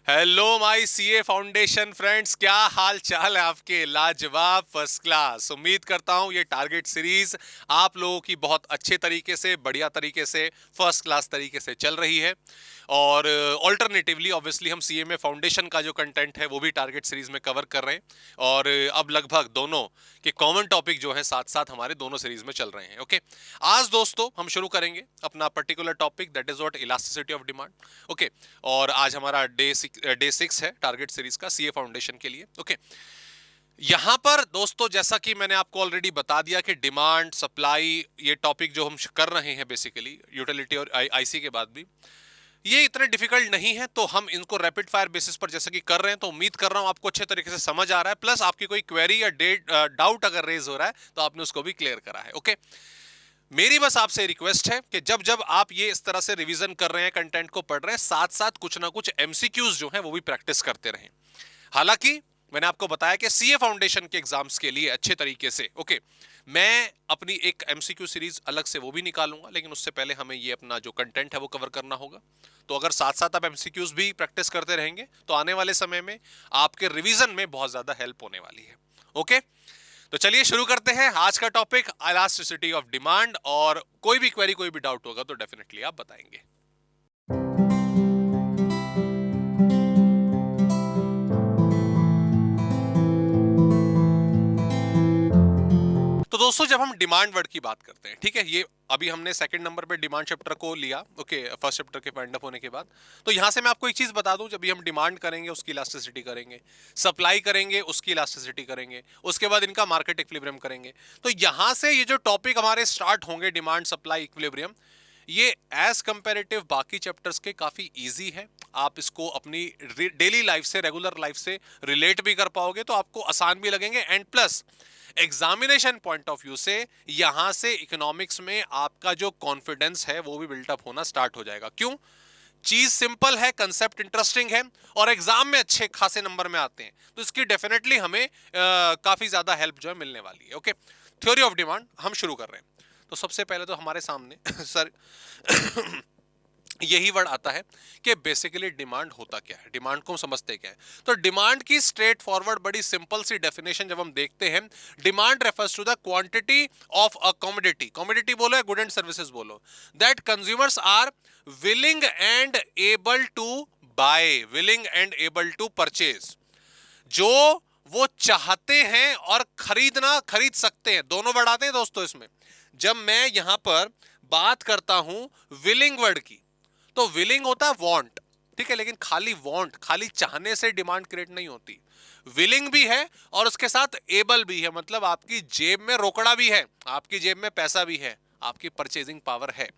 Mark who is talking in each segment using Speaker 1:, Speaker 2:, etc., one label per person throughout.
Speaker 1: Hello my CA foundation friends, क्या हाल चाल है आपके? लाजवाब, फर्स्ट क्लास। उम्मीद करता हूं ये टारगेट सीरीज आप लोगों की बहुत अच्छे तरीके से, बढ़िया तरीके से, फर्स्ट क्लास तरीके से चल रही है। और ऑल्टरनेटिवली ऑब्वियसली हम सीए में फाउंडेशन का जो कंटेंट है वो भी टारगेट सीरीज में कवर कर रहे हैं। और अब लगभग दोनों के कॉमन टॉपिक जो है साथ साथ हमारे दोनों सीरीज में चल रहे हैं। ओके, आज दोस्तों हम शुरू करेंगे अपना particular topic, that is what elasticity of demand. Okay, और आज हमारा डे 6 है टारगेट सीरीज का सीए फाउंडेशन के लिए। ओके, यहां पर दोस्तों जैसा कि मैंने आपको ऑलरेडी बता दिया कि डिमांड सप्लाई ये टॉपिक जो हम कर रहे हैं बेसिकली यूटिलिटी और आईसी के बाद भी ये इतने डिफिकल्ट नहीं है, तो हम इनको रैपिड फायर बेसिस पर जैसा कि कर रहे हैं, तो उम्मीद कर रहा हूं आपको अच्छे तरीके से समझ आ रहा है। प्लस आपकी कोई क्वेरी या डाउट अगर रेज हो रहा है तो आपने उसको भी क्लियर करा है। ओके, मेरी बस आपसे रिक्वेस्ट है कि जब जब आप ये इस तरह से रिवीजन कर रहे हैं, कंटेंट को पढ़ रहे हैं, साथ साथ कुछ ना कुछ एमसीक्यूज जो हैं वो भी प्रैक्टिस करते रहें। हालांकि मैंने आपको बताया कि सीए फाउंडेशन के एग्जाम्स के लिए अच्छे तरीके से ओके मैं अपनी एक एमसीक्यू सीरीज अलग से वो भी निकालूंगा, लेकिन उससे पहले हमें ये अपना जो कंटेंट है वो कवर करना होगा। तो अगर साथ साथ आप एमसीक्यूज भी प्रैक्टिस करते रहेंगे तो आने वाले समय में आपके रिवीजन में बहुत ज्यादा हेल्प होने वाली है। ओके, तो चलिए शुरू करते हैं आज का टॉपिक, इलास्टिसिटी ऑफ डिमांड। और कोई भी क्वेरी, कोई भी डाउट होगा तो डेफिनेटली आप बताएंगे। तो दोस्तों जब हम डिमांड वर्ड की बात करते हैं, ठीक है, ये अभी हमने सेकंड नंबर पे डिमांड चैप्टर को लिया। ओके, फर्स्ट चैप्टर के फाइंड अप होने के बाद तो यहां से मैं आपको एक चीज बता दूं, जब भी हम डिमांड करेंगे उसकी इलास्टिसिटी करेंगे, सप्लाई करेंगे उसकी इलास्टिसिटी करेंगे, उसके बाद इनका मार्केट इक्विलिब्रियम करेंगे। तो यहां से ये जो टॉपिक हमारे स्टार्ट होंगे, डिमांड सप्लाई इक्विलिब्रियम, ये एज कंपेरेटिव बाकी चैप्टर्स के काफी इजी है। आप इसको अपनी डेली लाइफ से, रेगुलर लाइफ से रिलेट भी कर पाओगे तो आपको आसान भी लगेंगे। And plus examination point of view से यहां से इकोनॉमिक्स में आपका जो कॉन्फिडेंस है वो भी बिल्टअप होना स्टार्ट हो जाएगा। क्यों? चीज सिंपल है, कंसेप्ट इंटरेस्टिंग है और एग्जाम में अच्छे खासे नंबर में आते हैं, तो इसकी डेफिनेटली हमें काफी ज्यादा हेल्प जो है मिलने वाली है। ओके, थ्योरी ऑफ डिमांड हम शुरू कर रहे हैं। तो सबसे पहले तो हमारे सामने सर यही वर्ड आता है कि बेसिकली डिमांड होता क्या है, डिमांड को हम समझते क्या है। तो डिमांड की स्ट्रेट फॉरवर्ड बड़ी सिंपल सी डेफिनेशन जब हम देखते हैं, demand refers to the quantity of a commodity, commodity बोलो या गुड एंड सर्विसेज बोलो, that consumers are willing and able to buy, willing and able to purchase, जो वो चाहते हैं और खरीद सकते हैं। दोनों वर्ड आते हैं दोस्तों इसमें। जब मैं यहां पर बात करता हूं विलिंग वर्ड की, तो विलिंग होता है वांट, ठीक है, लेकिन खाली वांट, खाली चाहने से डिमांड क्रिएट नहीं होती। विलिंग भी है और उसके साथ एबल भी है, मतलब आपकी जेब में रोकड़ा भी है, आपकी जेब में पैसा भी है, आपकी परचेजिंग पावर है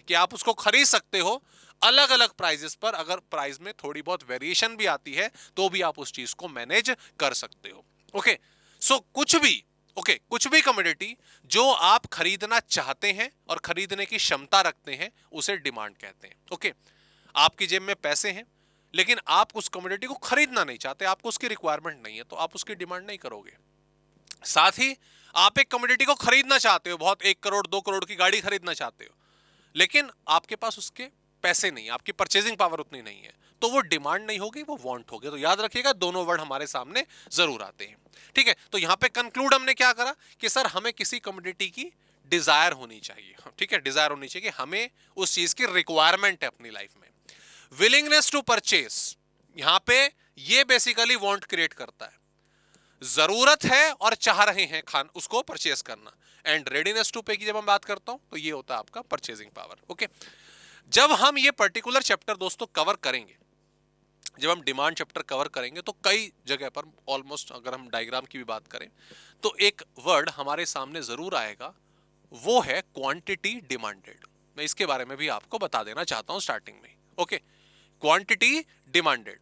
Speaker 1: कि आप उसको खरीद सकते हो अलग अलग प्राइजेस पर। अगर प्राइस में थोड़ी बहुत वेरिएशन भी आती है तो भी आप उस चीज को मैनेज कर सकते हो। ओके, सो कुछ भी, ओके, कुछ भी कमोडिटी जो आप खरीदना चाहते हैं और खरीदने की क्षमता रखते हैं उसे डिमांड कहते हैं। ओके, आपकी जेब में पैसे हैं लेकिन आप उस कमोडिटी को खरीदना नहीं चाहते, आपको उसकी रिक्वायरमेंट नहीं है, तो आप उसकी डिमांड नहीं करोगे। साथ ही आप एक कमोडिटी को खरीदना चाहते हो, बहुत 1 करोड़ 2 करोड़ की गाड़ी खरीदना चाहते हो, लेकिन आपके पास उसके पैसे नहीं, आपकी परचेजिंग पावर उतनी नहीं है, तो वो डिमांड नहीं होगी, वो वांट होगी। तो याद रखिएगा दोनों वर्ड हमारे सामने जरूर आते हैं। ठीक है, तो यहां पे कंक्लूड हमने क्या करा कि सर हमें किसी कमोडिटी की डिजायर होनी चाहिए। ठीक है, डिजायर होनी चाहिए कि हमें उस चीज की रिक्वायरमेंट है अपनी लाइफ में। विलिंगनेस टू परचेस, यहां पे ये बेसिकली वांट क्रिएट करता है, जरूरत है और चाह रहे हैं खान उसको परचेस करना। एंड रेडीनेस टू पे की जब हम बात करता हूं तो ये होता है आपका परचेजिंग पावर। ओके, जब हम ये पर्टिकुलर चैप्टर दोस्तों कवर करेंगे, जब हम डिमांड चैप्टर कवर करेंगे तो कई जगह पर ऑलमोस्ट, अगर हम डायग्राम की भी बात करें तो एक वर्ड हमारे सामने जरूर आएगा, वो है क्वांटिटी डिमांडेड। मैं इसके बारे में भी आपको बता देना चाहता हूं स्टार्टिंग में। ओके, क्वांटिटी डिमांडेड,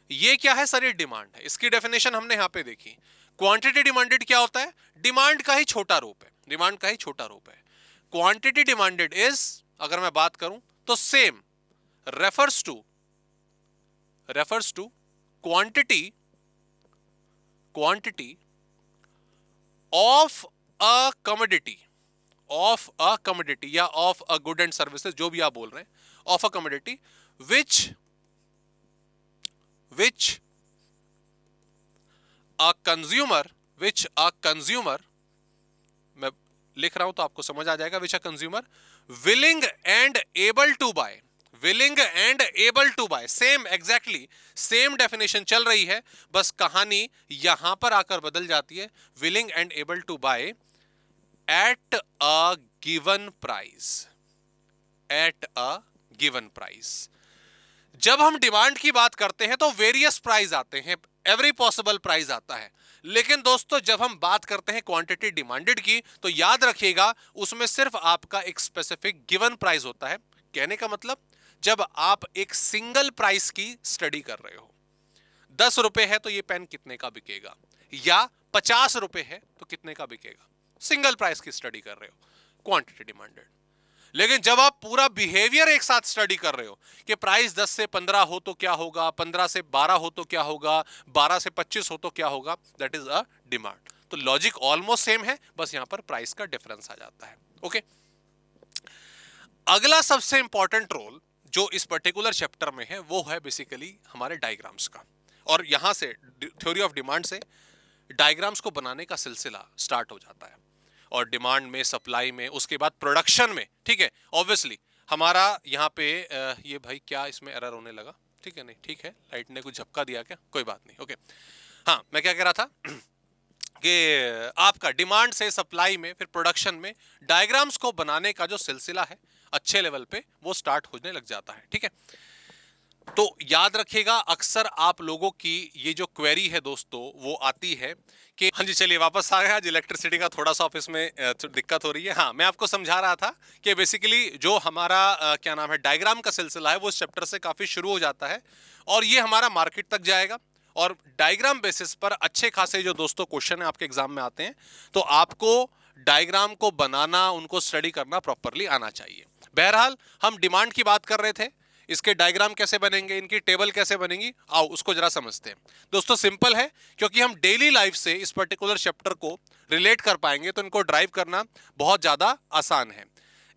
Speaker 1: ये क्या है सर? ये डिमांड है। इसकी डेफिनेशन हमने यहां पे देखी। क्वांटिटी डिमांडेड क्या होता है? डिमांड का ही छोटा रूप है, डिमांड का ही छोटा रूप है। क्वांटिटी डिमांडेड इज, अगर मैं बात करूं तो same refers to quantity of a commodity, of a commodity या of a good and services, जो भी आप बोल रहे हैं, of a commodity which a consumer, मैं लिख रहा हूं तो आपको समझ आ जाएगा, which a consumer willing and able to buy, willing and able to buy, same exactly same definition चल रही है, बस कहानी यहां पर आकर बदल जाती है, willing and able to buy at a given price, at a given price। जब हम डिमांड की बात करते हैं तो वेरियस प्राइस आते हैं, एवरी पॉसिबल प्राइस आता है, लेकिन दोस्तों जब हम बात करते हैं क्वांटिटी डिमांडेड की तो याद रखिएगा उसमें सिर्फ आपका एक स्पेसिफिक गिवन प्राइस होता है। कहने का मतलब जब आप एक सिंगल प्राइस की स्टडी कर रहे हो, 10 रुपए है तो ये पेन कितने का बिकेगा, या 50 रुपए है तो कितने का बिकेगा, सिंगल प्राइस की स्टडी कर रहे हो, क्वांटिटी डिमांडेड। लेकिन जब आप पूरा बिहेवियर एक साथ स्टडी कर रहे हो कि प्राइस 10 से 15 हो तो क्या होगा, 15 से 12 हो तो क्या होगा, 12 से 25 हो तो क्या होगा, दैट इज अ डिमांड। तो लॉजिक ऑलमोस्ट सेम है, बस यहां पर प्राइस का डिफरेंस आ जाता है। ओके, अगला सबसे इंपॉर्टेंट रोल जो इस पर्टिकुलर चैप्टर में है वो है बेसिकली हमारे डायग्राम्स का, और यहां से थ्योरी ऑफ डिमांड से डायग्राम्स को बनाने का सिलसिला स्टार्ट हो जाता है, और डिमांड में, सप्लाई में, उसके बाद प्रोडक्शन में। ठीक है, ऑब्वियसली हमारा यहाँ पे ये भाई क्या इसमें एरर होने लगा, ठीक है, नहीं ठीक है, लाइट ने कुछ झपका दिया क्या, कोई बात नहीं। ओके, हाँ मैं क्या कह रहा था कि आपका डिमांड से सप्लाई में फिर प्रोडक्शन में डायग्राम्स को बनाने का जो सिलसिला है अच्छे लेवल पे वो स्टार्ट होने लग जाता है। ठीक है, तो याद रखिएगा अक्सर आप लोगों की ये जो क्वेरी है दोस्तों वो आती है कि हाँ जी चलिए वापस आ गया, आज इलेक्ट्रिसिटी का थोड़ा सा ऑफिस में दिक्कत हो रही है। हाँ मैं आपको समझा रहा था कि बेसिकली जो हमारा क्या नाम है डायग्राम का सिलसिला है वो इस चैप्टर से काफी शुरू हो जाता है, और ये हमारा मार्केट तक जाएगा, और डायग्राम बेसिस पर अच्छे खासे जो दोस्तों क्वेश्चन है आपके एग्जाम में आते हैं, तो आपको डायग्राम को बनाना, उनको स्टडी करना प्रॉपरली आना चाहिए। बहरहाल हम डिमांड की बात कर रहे थे, इसके डायग्राम कैसे बनेंगे, इनकी टेबल कैसे बनेगी, आओ उसको जरा समझते हैं। दोस्तों सिंपल है, क्योंकि हम डेली लाइफ से इस पर्टिकुलर चैप्टर को रिलेट कर पाएंगे तो इनको ड्राइव करना बहुत ज्यादा आसान है।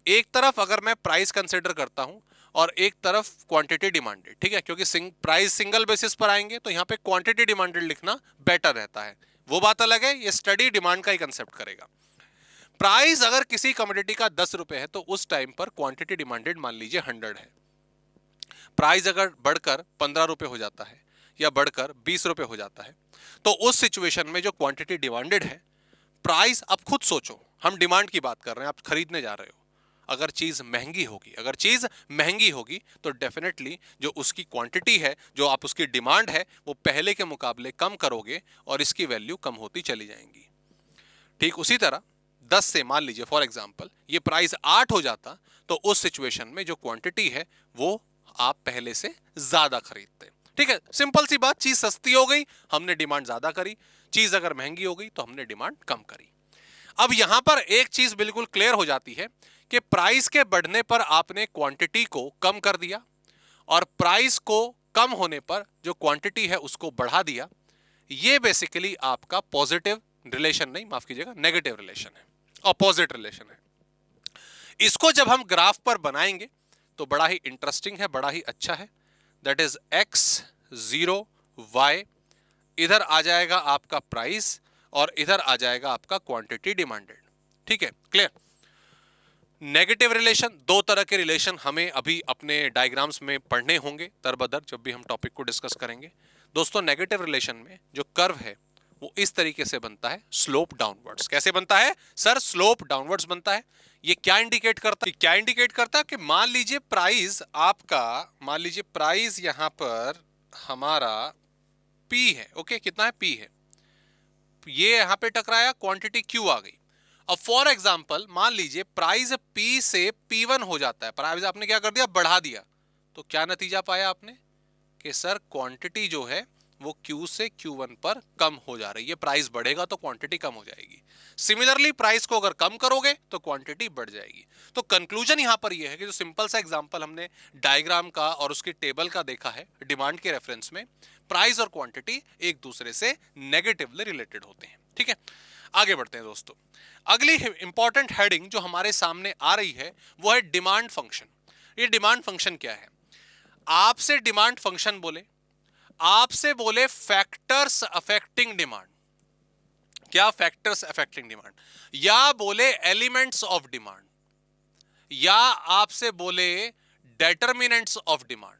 Speaker 1: एक तरफ अगर मैं प्राइस कंसिडर करता हूं और एक तरफ क्वांटिटी डिमांडेड, ठीक है, क्योंकि प्राइस सिंगल बेसिस पर आएंगे तो यहां पे क्वांटिटी डिमांडेड लिखना बेटर रहता है, वो बात अलग है, ये स्टडी डिमांड का ही कंसेप्ट करेगा। प्राइस अगर किसी कमोडिटी का 10 रुपए है तो उस टाइम पर क्वांटिटी डिमांडेड मान लीजिए 100 है। प्राइस अगर बढ़कर 15 रुपए हो जाता है या बढ़कर 20 रुपए हो जाता है तो उस सिचुएशन में जो क्वांटिटी डिमांडेड है, प्राइस आप खुद सोचो, हम डिमांड की बात कर रहे हैं, आप खरीदने जा रहे हो, अगर चीज महंगी होगी, अगर चीज महंगी होगी तो डेफिनेटली जो उसकी क्वांटिटी है, जो आप उसकी डिमांड है, वो पहले के मुकाबले कम करोगे और इसकी वैल्यू कम होती चली जाएंगी। ठीक उसी तरह 10 से मान लीजिए फॉर एग्जांपल ये प्राइस 8 हो जाता तो उस सिचुएशन में जो क्वांटिटी है वो आप पहले से ज्यादा खरीदते। ठीक है, सिंपल सी बात, चीज सस्ती हो गई हमने डिमांड ज्यादा करी, चीज अगर महंगी हो गई तो हमने डिमांड कम करी। अब यहां पर एक चीज बिल्कुल क्लियर हो जाती है कि प्राइस के बढ़ने पर आपने क्वांटिटी को कम कर दिया और प्राइस को कम होने पर जो क्वांटिटी है उसको बढ़ा दिया। ये बेसिकली आपका पॉजिटिव रिलेशन नहीं, माफ कीजिएगा, नेगेटिव रिलेशन है, अपोजिट रिलेशन है। इसको जब हम ग्राफ पर बनाएंगे तो बड़ा ही इंटरेस्टिंग है, बड़ा ही अच्छा है। दैट इज x 0 y, इधर आ जाएगा आपका प्राइस और इधर आ जाएगा आपका क्वांटिटी डिमांडेड। ठीक है, क्लियर। नेगेटिव रिलेशन, दो तरह के रिलेशन हमें अभी अपने डायग्राम्स में पढ़ने होंगे तरबदर जब भी हम टॉपिक को डिस्कस करेंगे। दोस्तों नेगेटिव रिलेशन में जो कर्व है वो इस तरीके से बनता है, स्लोप डाउनवर्ड्स। कैसे बनता है सर? स्लोप डाउनवर्ड्स बनता है। ये क्या इंडिकेट करता है? क्या इंडिकेट करता है कि मान लीजिए प्राइस आपका, मान लीजिए प्राइस यहां पर हमारा P है, ओके, कितना है? P है, ये यहां पे टकराया, क्वांटिटी Q आ गई। अब फॉर एग्जांपल मान लीजिए प्राइस P से P1 हो जाता है, प्राइस आपने क्या कर दिया? बढ़ा दिया, तो क्या नतीजा पाया आपने कि सर क्वांटिटी जो है वो Q से Q1 पर कम हो जा रही है। प्राइस बढ़ेगा तो क्वांटिटी कम हो जाएगी। सिमिलरली प्राइस को अगर कम करोगे तो क्वांटिटी बढ़ जाएगी। तो कंक्लूजन यहां पर यह है कि जो सिंपल सा एग्जांपल हमने डायग्राम का और उसकी टेबल का देखा है डिमांड के रेफरेंस में, प्राइस और क्वांटिटी एक दूसरे से नेगेटिवली रिलेटेड होते हैं। ठीक है, आगे बढ़ते हैं दोस्तों। अगली इंपॉर्टेंट हेडिंग जो हमारे सामने आ रही है वो है डिमांड फंक्शन। ये डिमांड फंक्शन क्या है? आपसे डिमांड फंक्शन बोले, आपसे बोले फैक्टर्स अफेक्टिंग डिमांड, क्या फैक्टर्स अफेक्टिंग डिमांड, या बोले एलिमेंट्स ऑफ डिमांड, या आपसे बोले डेटर्मिनेंट्स ऑफ डिमांड,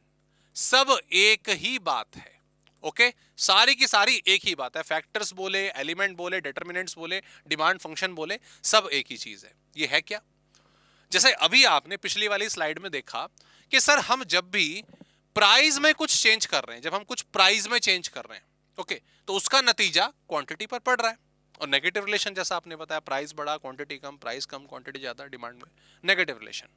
Speaker 1: सब एक ही बात है। ओके, सारी की सारी एक ही बात है। फैक्टर्स बोले, एलिमेंट बोले, डेटर्मिनेंट्स बोले, डिमांड फंक्शन बोले, सब एक ही चीज है। ये है क्या? जैसे अभी आपने पिछली वाली स्लाइड में देखा कि सर हम जब भी प्राइस में कुछ चेंज कर रहे हैं, जब हम कुछ प्राइस में चेंज कर रहे हैं, ओके, तो उसका नतीजा क्वांटिटी पर पड़ रहा है। और नेगेटिव रिलेशन जैसा आपने बताया, प्राइस बढ़ा क्वांटिटी कम, प्राइस कम क्वांटिटी ज्यादा, डिमांड में नेगेटिव रिलेशन।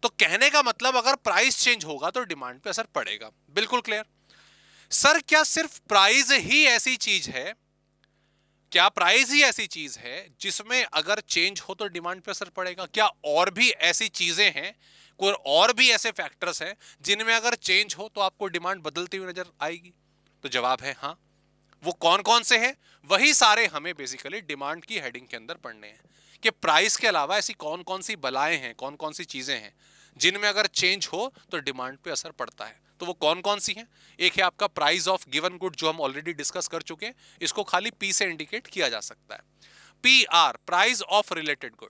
Speaker 1: तो कहने का मतलब अगर प्राइस चेंज होगा तो डिमांड पे असर पड़ेगा। बिल्कुल क्लियर। सर क्या सिर्फ प्राइस ही ऐसी चीज है, क्या प्राइस ही ऐसी चीज है जिसमें अगर चेंज हो तो डिमांड पे असर पड़ेगा? क्या और भी ऐसी चीजें हैं, कोई और भी ऐसे फैक्टर्स हैं जिनमें अगर चेंज हो तो आपको डिमांड बदलती हुई नजर आएगी? तो जवाब है हाँ। वो कौन कौन से हैं? वही सारे हमें बेसिकली डिमांड की हेडिंग के अंदर पढ़ने हैं कि प्राइस के अलावा ऐसी कौन कौन सी बलाएं हैं, कौन कौन सी चीजें हैं जिनमें अगर चेंज हो तो डिमांड पे असर पड़ता है। तो वो कौन कौन सी हैं? एक है आपका प्राइस ऑफ गिवन गुड, जो हम ऑलरेडी डिस्कस कर चुके हैं, इसको खाली पी से इंडिकेट किया जा सकता है। P R, price of related good.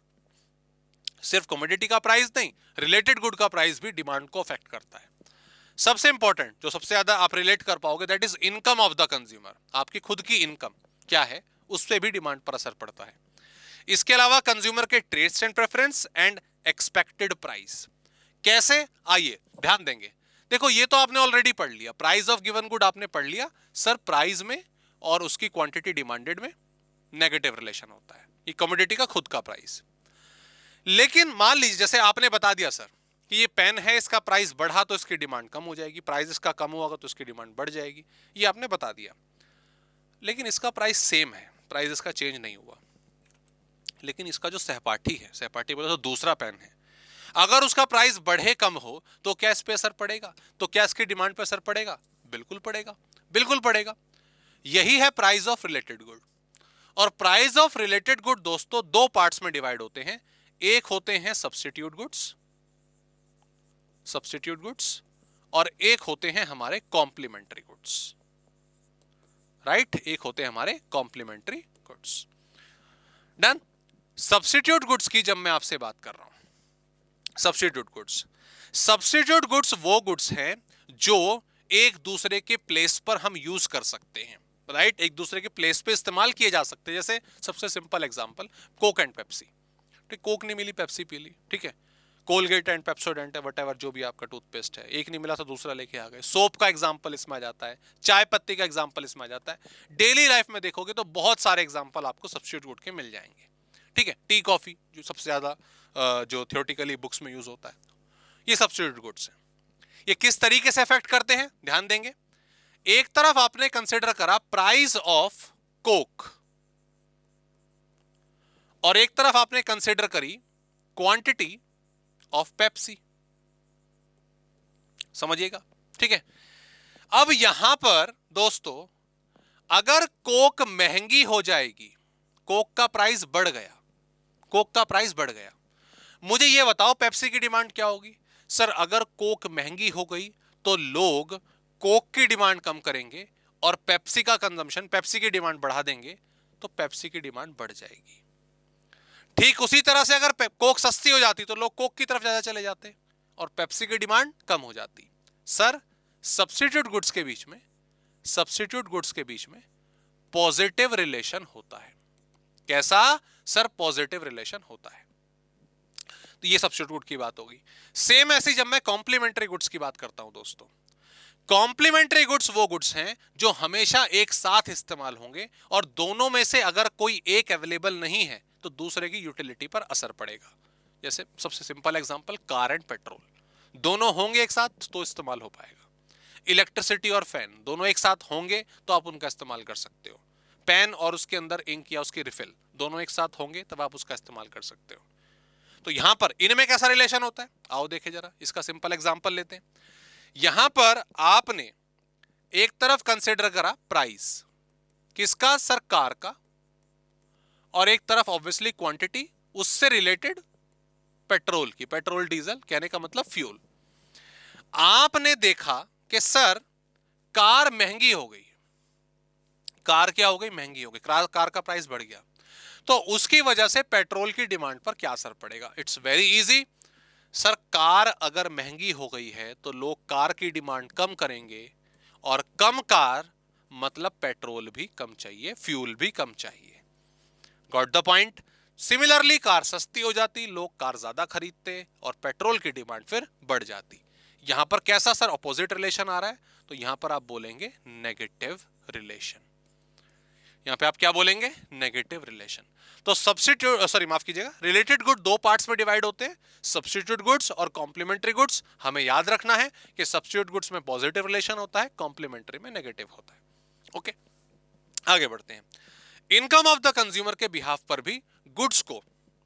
Speaker 1: सिर्फ कमोडिटी का प्राइस नहीं, रिलेटेड गुड का प्राइस भी डिमांड को अफेक्ट करता है। सबसे इंपॉर्टेंट, जो सबसे ज्यादा आप रिलेट कर पाओगे, that is income of the consumer. आपकी खुद की इनकम क्या है, उससे भी डिमांड पर असर पड़ता है। इसके अलावा कंज्यूमर के taste and preference and expected price. कैसे? आइए ध्यान देंगे। देखो ये तो आपने ऑलरेडी पढ़ लिया, प्राइस ऑफ गिवन गुड आपने पढ़ लिया। सर प्राइस में और उसकी क्वांटिटी डिमांडेड में नेगेटिव रिलेशन होता है, ये कमोडिटी का खुद का प्राइस। लेकिन मान लीजिए जैसे आपने बता दिया सर कि ये पेन है, इसका प्राइस बढ़ा तो इसकी डिमांड कम हो जाएगी, प्राइस इसका कम होगा तो इसकी डिमांड बढ़ जाएगी, ये आपने बता दिया। लेकिन इसका प्राइस सेम है, प्राइस इसका चेंज नहीं हुआ। लेकिन इसका जो सहपाठी है, सहपाठी बोले तो दूसरा पेन है, अगर उसका प्राइस बढ़े कम हो तो क्या इस पे असर पड़ेगा? तो क्या इसकी डिमांड पे असर पड़ेगा? बिल्कुल पड़ेगा, बिल्कुल पड़ेगा। यही है प्राइस ऑफ रिलेटेड गुड। और प्राइस ऑफ रिलेटेड गुड दोस्तों दो पार्ट्स में डिवाइड होते हैं। एक होते हैं सब्स्टिट्यूट गुड्स, सब्स्टिट्यूट गुड्स, और एक होते हैं हमारे कॉम्प्लीमेंट्री गुड्स। राइट, एक होते हैं हमारे complementary goods. Done. Substitute goods की जब मैं आपसे बात कर रहा हूं, सब्स्टिट्यूट गुड्स, सब्स्टिट्यूट गुड्स वो गुड्स हैं जो एक दूसरे के प्लेस पर हम यूज कर सकते हैं। राइट, एक दूसरे के प्लेस पे इस्तेमाल किए जा सकते हैं। जैसे सबसे simple example, Coke and Pepsi. ठीक, कोक नहीं मिली पेप्सी पी ली, ठीक है। कोलगेट एंड पेप्सोडेंट है, वटएवर जो भी आपका टूथपेस्ट है, एक नहीं मिला तो दूसरा लेके आ गए। सोप का एग्जांपल इसमें आ जाता है, चाय पत्ती का एग्जांपल इसमें आ जाता है। डेली लाइफ में देखोगे तो बहुत सारे एग्जांपल आपको सब्स्टिट्यूट गुड के मिल जाएंगे। ठीक है, टी कॉफी जो सबसे ज्यादा जो थियोरेटिकली बुक्स में यूज होता है, ये सब्स्टिट्यूट गुड्स है। ये किस तरीके से अफेक्ट करते हैं ध्यान देंगे। एक तरफ आपने कंसिडर करा प्राइस ऑफ कोक, और एक तरफ आपने कंसिडर करी क्वांटिटी ऑफ पेप्सी। समझिएगा, ठीक है। अब यहां पर दोस्तों अगर कोक महंगी हो जाएगी, कोक का प्राइस बढ़ गया, कोक का प्राइस बढ़ गया, मुझे यह बताओ पेप्सी की डिमांड क्या होगी? सर अगर कोक महंगी हो गई तो लोग कोक की डिमांड कम करेंगे और पेप्सी का कंजम्पशन, पेप्सी की डिमांड बढ़ा देंगे, तो पेप्सी की डिमांड बढ़ जाएगी। ठीक उसी तरह से अगर कोक सस्ती हो जाती तो लोग कोक की तरफ ज्यादा चले जाते और पेप्सी की डिमांड कम हो जाती। सर सब्स्टिट्यूट गुड्स के बीच में, सब्स्टिट्यूट गुड्स के बीच में पॉजिटिव रिलेशन होता है। कैसा? सर पॉजिटिव रिलेशन होता है। तो ये सब्स्टिट्यूट गुड की बात होगी। सेम ऐसी जब मैं कॉम्प्लीमेंट्री गुड्स की बात करता हूं दोस्तों, कॉम्प्लीमेंट्री गुड्स वो गुड्स हैं जो हमेशा एक साथ इस्तेमाल होंगे और दोनों में से अगर कोई एक अवेलेबल नहीं है तो दूसरे की यूटिलिटी पर असर पड़ेगा। जैसे सबसे simple example, car and petrol, दोनों होंगे एक साथ तो इस्तेमाल हो पाएगा। इलेक्ट्रिसिटी और फैन दोनों एक साथ होंगे तो आप उनका इस्तेमाल कर सकते हो। पेन और उसके अंदर इंक या उसकी रिफिल दोनों एक साथ होंगे तब आप उसका इस्तेमाल कर सकते हो। तो यहां पर इनमें कैसा रिलेशन होता है, आओ देखें जरा। इसका सिंपल एग्जांपल लेते हैं। यहां पर आपने एक तरफ कंसिडर करा प्राइस किसका? सर कार का, और एक तरफ ऑब्वियसली क्वांटिटी उससे रिलेटेड पेट्रोल की, पेट्रोल डीजल कहने का मतलब फ्यूल। आपने देखा कि सर कार महंगी हो गई, कार क्या हो गई, महंगी हो गई, कार का प्राइस बढ़ गया, तो उसकी वजह से पेट्रोल की डिमांड पर क्या असर पड़ेगा? It's very easy sir, car अगर महंगी हो गई है तो लोग कार की डिमांड कम करेंगे, और कम कार मतलब पेट्रोल भी कम चाहिए, फ्यूल भी कम चाहिए। Got the point? Similarly car सस्ती हो जाती, लोग कार ज्यादा खरीदते और पेट्रोल की डिमांड फिर बढ़ जाती। यहां पर कैसा सर अपोजिट रिलेशन आ रहा है? तो यहां पर आप बोलेंगे नेगेटिव रिलेशन। यहां पे आप क्या बोलेंगे? Negative relation. तो सब्स्टिट्यूट, सॉरी माफ कीजिएगा, रिलेटेड गुड दो पार्ट्स में डिवाइड होते हैं, सब्स्टिट्यूट गुड्स और कॉम्प्लीमेंट्री गुड्स। हमें याद रखना है कि सब्स्टिट्यूट गुड्स में पॉजिटिव रिलेशन होता है, कॉम्प्लीमेंट्री में नेगेटिव होता है। ओके, आगे बढ़ते हैं। इनकम ऑफ द कंज्यूमर के बिहाफ पर भी गुड्स को,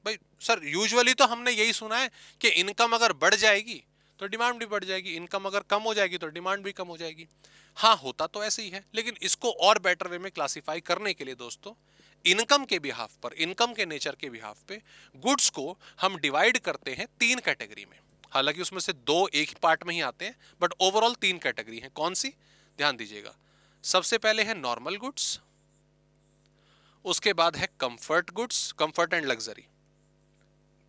Speaker 1: भाई सर यूजुअली तो हमने यही सुना है कि इनकम अगर बढ़ जाएगी तो डिमांड भी बढ़ जाएगी, इनकम अगर कम हो जाएगी तो डिमांड भी कम हो जाएगी। हाँ होता तो ऐसे ही है, लेकिन इसको और बेटर वे में क्लासिफाई करने के लिए दोस्तों, इनकम के बिहाफ पर, इनकम के नेचर के बिहाफ पे गुड्स को हम डिवाइड करते हैं तीन कैटेगरी में। हालांकि उसमें से दो एक ही पार्ट में ही आते हैं, बट ओवरऑल तीन कैटेगरी हैं। कौन सी? ध्यान दीजिएगा। सबसे पहले है नॉर्मल गुड्स, उसके बाद है comfort goods, comfort and luxury.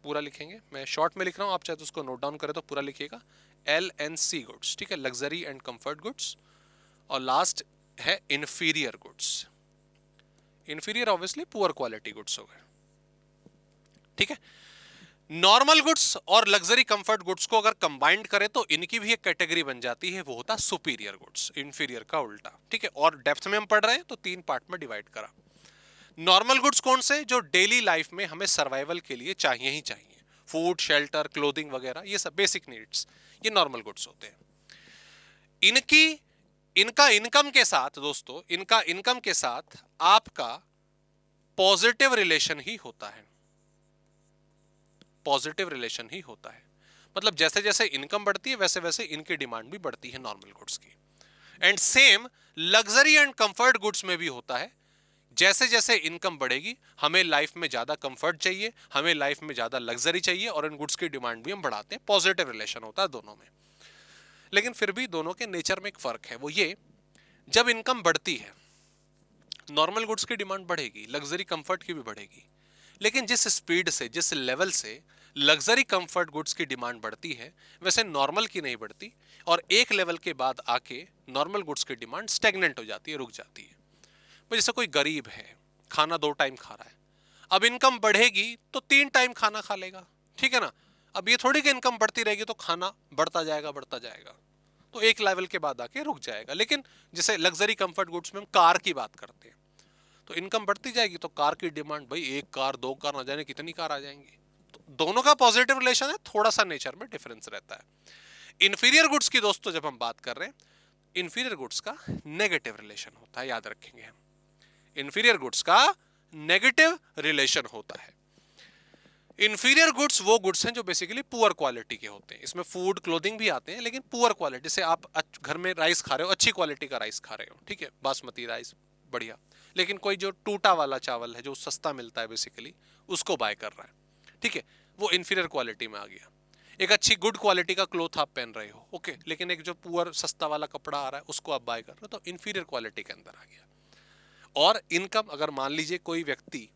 Speaker 1: पूरा लिखेंगे, मैं शॉर्ट में लिख रहा हूं, आप चाहे तो उसको नोट डाउन करें तो पूरा लिखिएगा, LNC गुड्स, ठीक है, लग्जरी एंड कंफर्ट गुड्स। और लास्ट है inferior goods. Inferior obviously poor quality goods हो गए, ठीक है। नॉर्मल गुड्स और लग्जरी कंफर्ट गुड्स को अगर कंबाइंड करें तो इनकी भी एक कैटेगरी बन जाती है, वो होता सुपीरियर गुड्स, इंफीरियर का उल्टा, ठीक है। और डेप्थ में हम पढ़ रहे हैं तो तीन पार्ट में डिवाइड करा। नॉर्मल गुड्स कौन से? जो डेली लाइफ में हमें सर्वाइवल के लिए चाहिए ही चाहिए, फूड, शेल्टर, क्लोथिंग वगैरह, ये सब बेसिक नीड्स, ये नॉर्मल गुड्स होते हैं। इनकी इनका इनकम के साथ दोस्तों, इनका इनकम के साथ आपका पॉजिटिव रिलेशन ही होता है, पॉजिटिव रिलेशन ही होता है। मतलब जैसे जैसे इनकम बढ़ती है वैसे वैसे इनकी डिमांड भी बढ़ती है नॉर्मल गुड्स की। And same luxury and comfort goods में भी होता है। जैसे जैसे इनकम बढ़ेगी हमें लाइफ में ज्यादा कंफर्ट चाहिए, हमें लाइफ में ज्यादा लग्जरी चाहिए, और इन गुड्स की डिमांड भी हम बढ़ाते हैं। पॉजिटिव रिलेशन होता है दोनों में। लेकिन फिर भी दोनों के नेचर में एक फर्क है, वो ये, जब इनकम बढ़ती है नॉर्मल गुड्स की डिमांड बढ़ेगी, लग्जरी कंफर्ट की भी बढ़ेगी, लेकिन जिस स्पीड से, जिस लेवल से लग्जरी कंफर्ट गुड्स की डिमांड बढ़ती है वैसे नॉर्मल की नहीं बढ़ती, और एक लेवल के बाद आके नॉर्मल गुड्स की डिमांड स्टेगनेंट हो जाती है, रुक जाती है। जैसे कोई गरीब है, खाना 2 टाइम खा रहा है, अब इनकम बढ़ेगी तो 3 टाइम खाना खा लेगा, ठीक है ना। अब ये थोड़ी कि इनकम बढ़ती रहेगी तो खाना बढ़ता जाएगा बढ़ता जाएगा, तो एक लेवल के बाद आके रुक जाएगा। लेकिन जैसे लग्जरी कंफर्ट गुड्स में हम कार की बात करते हैं, तो इनकम बढ़ती जाएगी तो कार की डिमांड, भाई 1 कार 2 कार, ना जाने कितनी कार आ जाएंगी। तो दोनों का पॉजिटिव रिलेशन है, थोड़ा सा नेचर में डिफरेंस रहता है। इंफीरियर गुड्स की दोस्तों जब हम बात कर रहे हैं, इंफीरियर गुड्स का नेगेटिव रिलेशन होता है, याद रखेंगे हम। इंफीरियर गुड्स का नेगेटिव रिलेशन होता है। इंफीरियर गुड्स वो गुड्स हैं जो बेसिकली पुअर क्वालिटी के होते हैं। इसमें फूड, क्लोथिंग भी आते हैं, लेकिन पुअर क्वालिटी से, आप घर में राइस खा रहे हो, अच्छी क्वालिटी का राइस खा रहे हो, ठीक है, बासमती राइस, बढ़िया, लेकिन कोई जो टूटा वाला चावल है जो सस्ता मिलता है बेसिकली, उसको बाय कर रहा है, ठीक है, वो इंफीरियर क्वालिटी में आ गया। एक अच्छी गुड क्वालिटी का क्लोथ आप पहन रहे हो, ओके, लेकिन एक जो पुअर सस्ता वाला कपड़ा आ रहा है उसको आप बाय कर रहे हो, तो इंफीरियर क्वालिटी के अंदर आ गया। और इनकम, अगर मान लीजिए कोई व्यक्ति,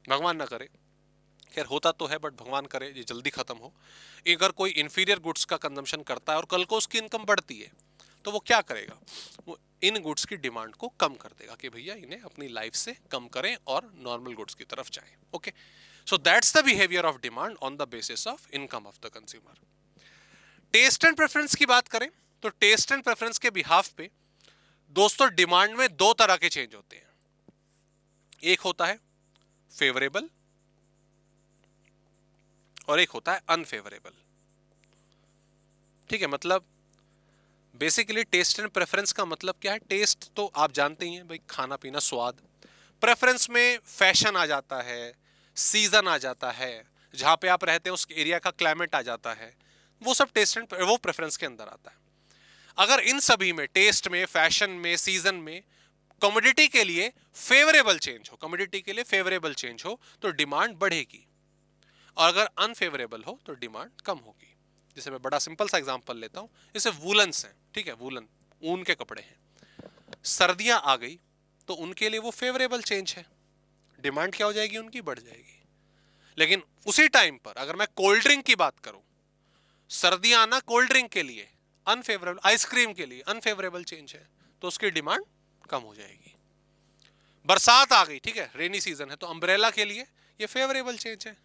Speaker 1: भगवान ना करे, खैर होता तो है बट भगवान करे ये जल्दी खत्म हो, अगर कोई इंफीरियर गुड्स का कंजम्पशन करता है और कल को उसकी इनकम बढ़ती है, तो वो क्या करेगा? वो इन गुड्स की डिमांड को कम कर देगा कि भैया इन्हें अपनी लाइफ से कम करें और नॉर्मल गुड्स की तरफ जाएं। Okay, so that's the behaviour of demand on the basis of income of the consumer. Taste and preference की बात करें तो टेस्ट एंड प्रेफरेंस के बिहाफ पे दोस्तों डिमांड में 2 तरह के चेंज होते हैं। एक होता है फेवरेबल और एक होता है अनफेवरेबल, ठीक है। मतलब बेसिकली टेस्ट एंड प्रेफरेंस का मतलब क्या है? टेस्ट तो आप जानते ही हैं भाई, खाना पीना, स्वाद। प्रेफरेंस में फैशन आ जाता है, सीजन आ जाता है, जहां पे आप रहते हैं उस एरिया का क्लाइमेट आ जाता है, वो सब टेस्ट एंड वो प्रेफरेंस के अंदर आता है। अगर इन सभी में, टेस्ट में, फैशन में, सीजन में, कमोडिटी के लिए फेवरेबल चेंज हो, कमोडिटी के लिए फेवरेबल चेंज हो तो डिमांड बढ़ेगी, और अगर अनफेवरेबल हो तो डिमांड कम होगी। जैसे मैं बड़ा सिंपल सा एग्जांपल लेता हूं, जैसे वूलन्स हैं, ठीक है, वूलन, ऊन के कपड़े हैं। सर्दियां आ गई तो उनके लिए वो फेवरेबल चेंज है, डिमांड क्या हो जाएगी उनकी, बढ़ जाएगी। लेकिन उसी टाइम पर अगर मैं कोल्ड ड्रिंक की बात करूं, सर्दियां आना कोल्ड ड्रिंक के लिए अनफेवरेबल, आइसक्रीम के लिए अनफेवरेबल चेंज है, तो उसकी डिमांड कम हो जाएगी। बरसात आ गई, ठीक है, रेनी सीजन है, तो अम्ब्रेला के लिए ये फेवरेबल चेंज है,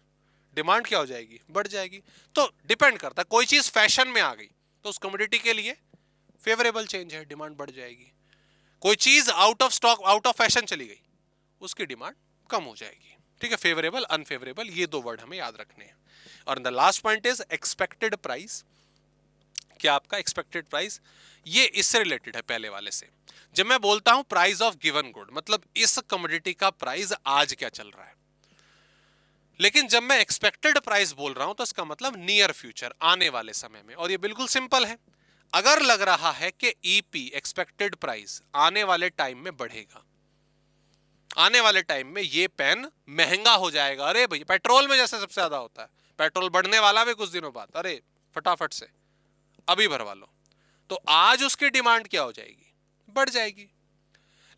Speaker 1: डिमांड क्या हो जाएगी, बढ़ जाएगी। तो डिपेंड करता है, कोई चीज फैशन में आ गई तो उस कमोडिटी के लिए फेवरेबल चेंज है, डिमांड बढ़ जाएगी। कोई चीज out of stock, out of fashion चली गई, उसकी डिमांड कम हो जाएगी। ठीक है, फेवरेबल अनफेवरेबल ये दो वर्ड हमें याद रखने हैं। और the last point is expected price. क्या आपका एक्सपेक्टेड प्राइस, ये इससे रिलेटेड है पहले वाले से। जब मैं बोलता हूं प्राइस ऑफ गिवन गुड, मतलब इस कमोडिटी का प्राइस आज क्या चल रहा है। लेकिन जब मैं एक्सपेक्टेड प्राइस बोल रहा हूं तो इसका मतलब नियर फ्यूचर, आने वाले समय में। और ये बिल्कुल सिंपल है, अगर लग रहा है कि ईपी एक्सपेक्टेड प्राइस आने वाले टाइम में बढ़ेगा, आने वाले टाइम में ये पेन महंगा हो जाएगा, अरे भैया पेट्रोल में जैसे सबसे ज्यादा होता है, पेट्रोल बढ़ने वाला भी कुछ दिनों बाद, अरे फटाफट से अभी भरवा लो, तो आज उसकी डिमांड क्या हो जाएगी, बढ़ जाएगी।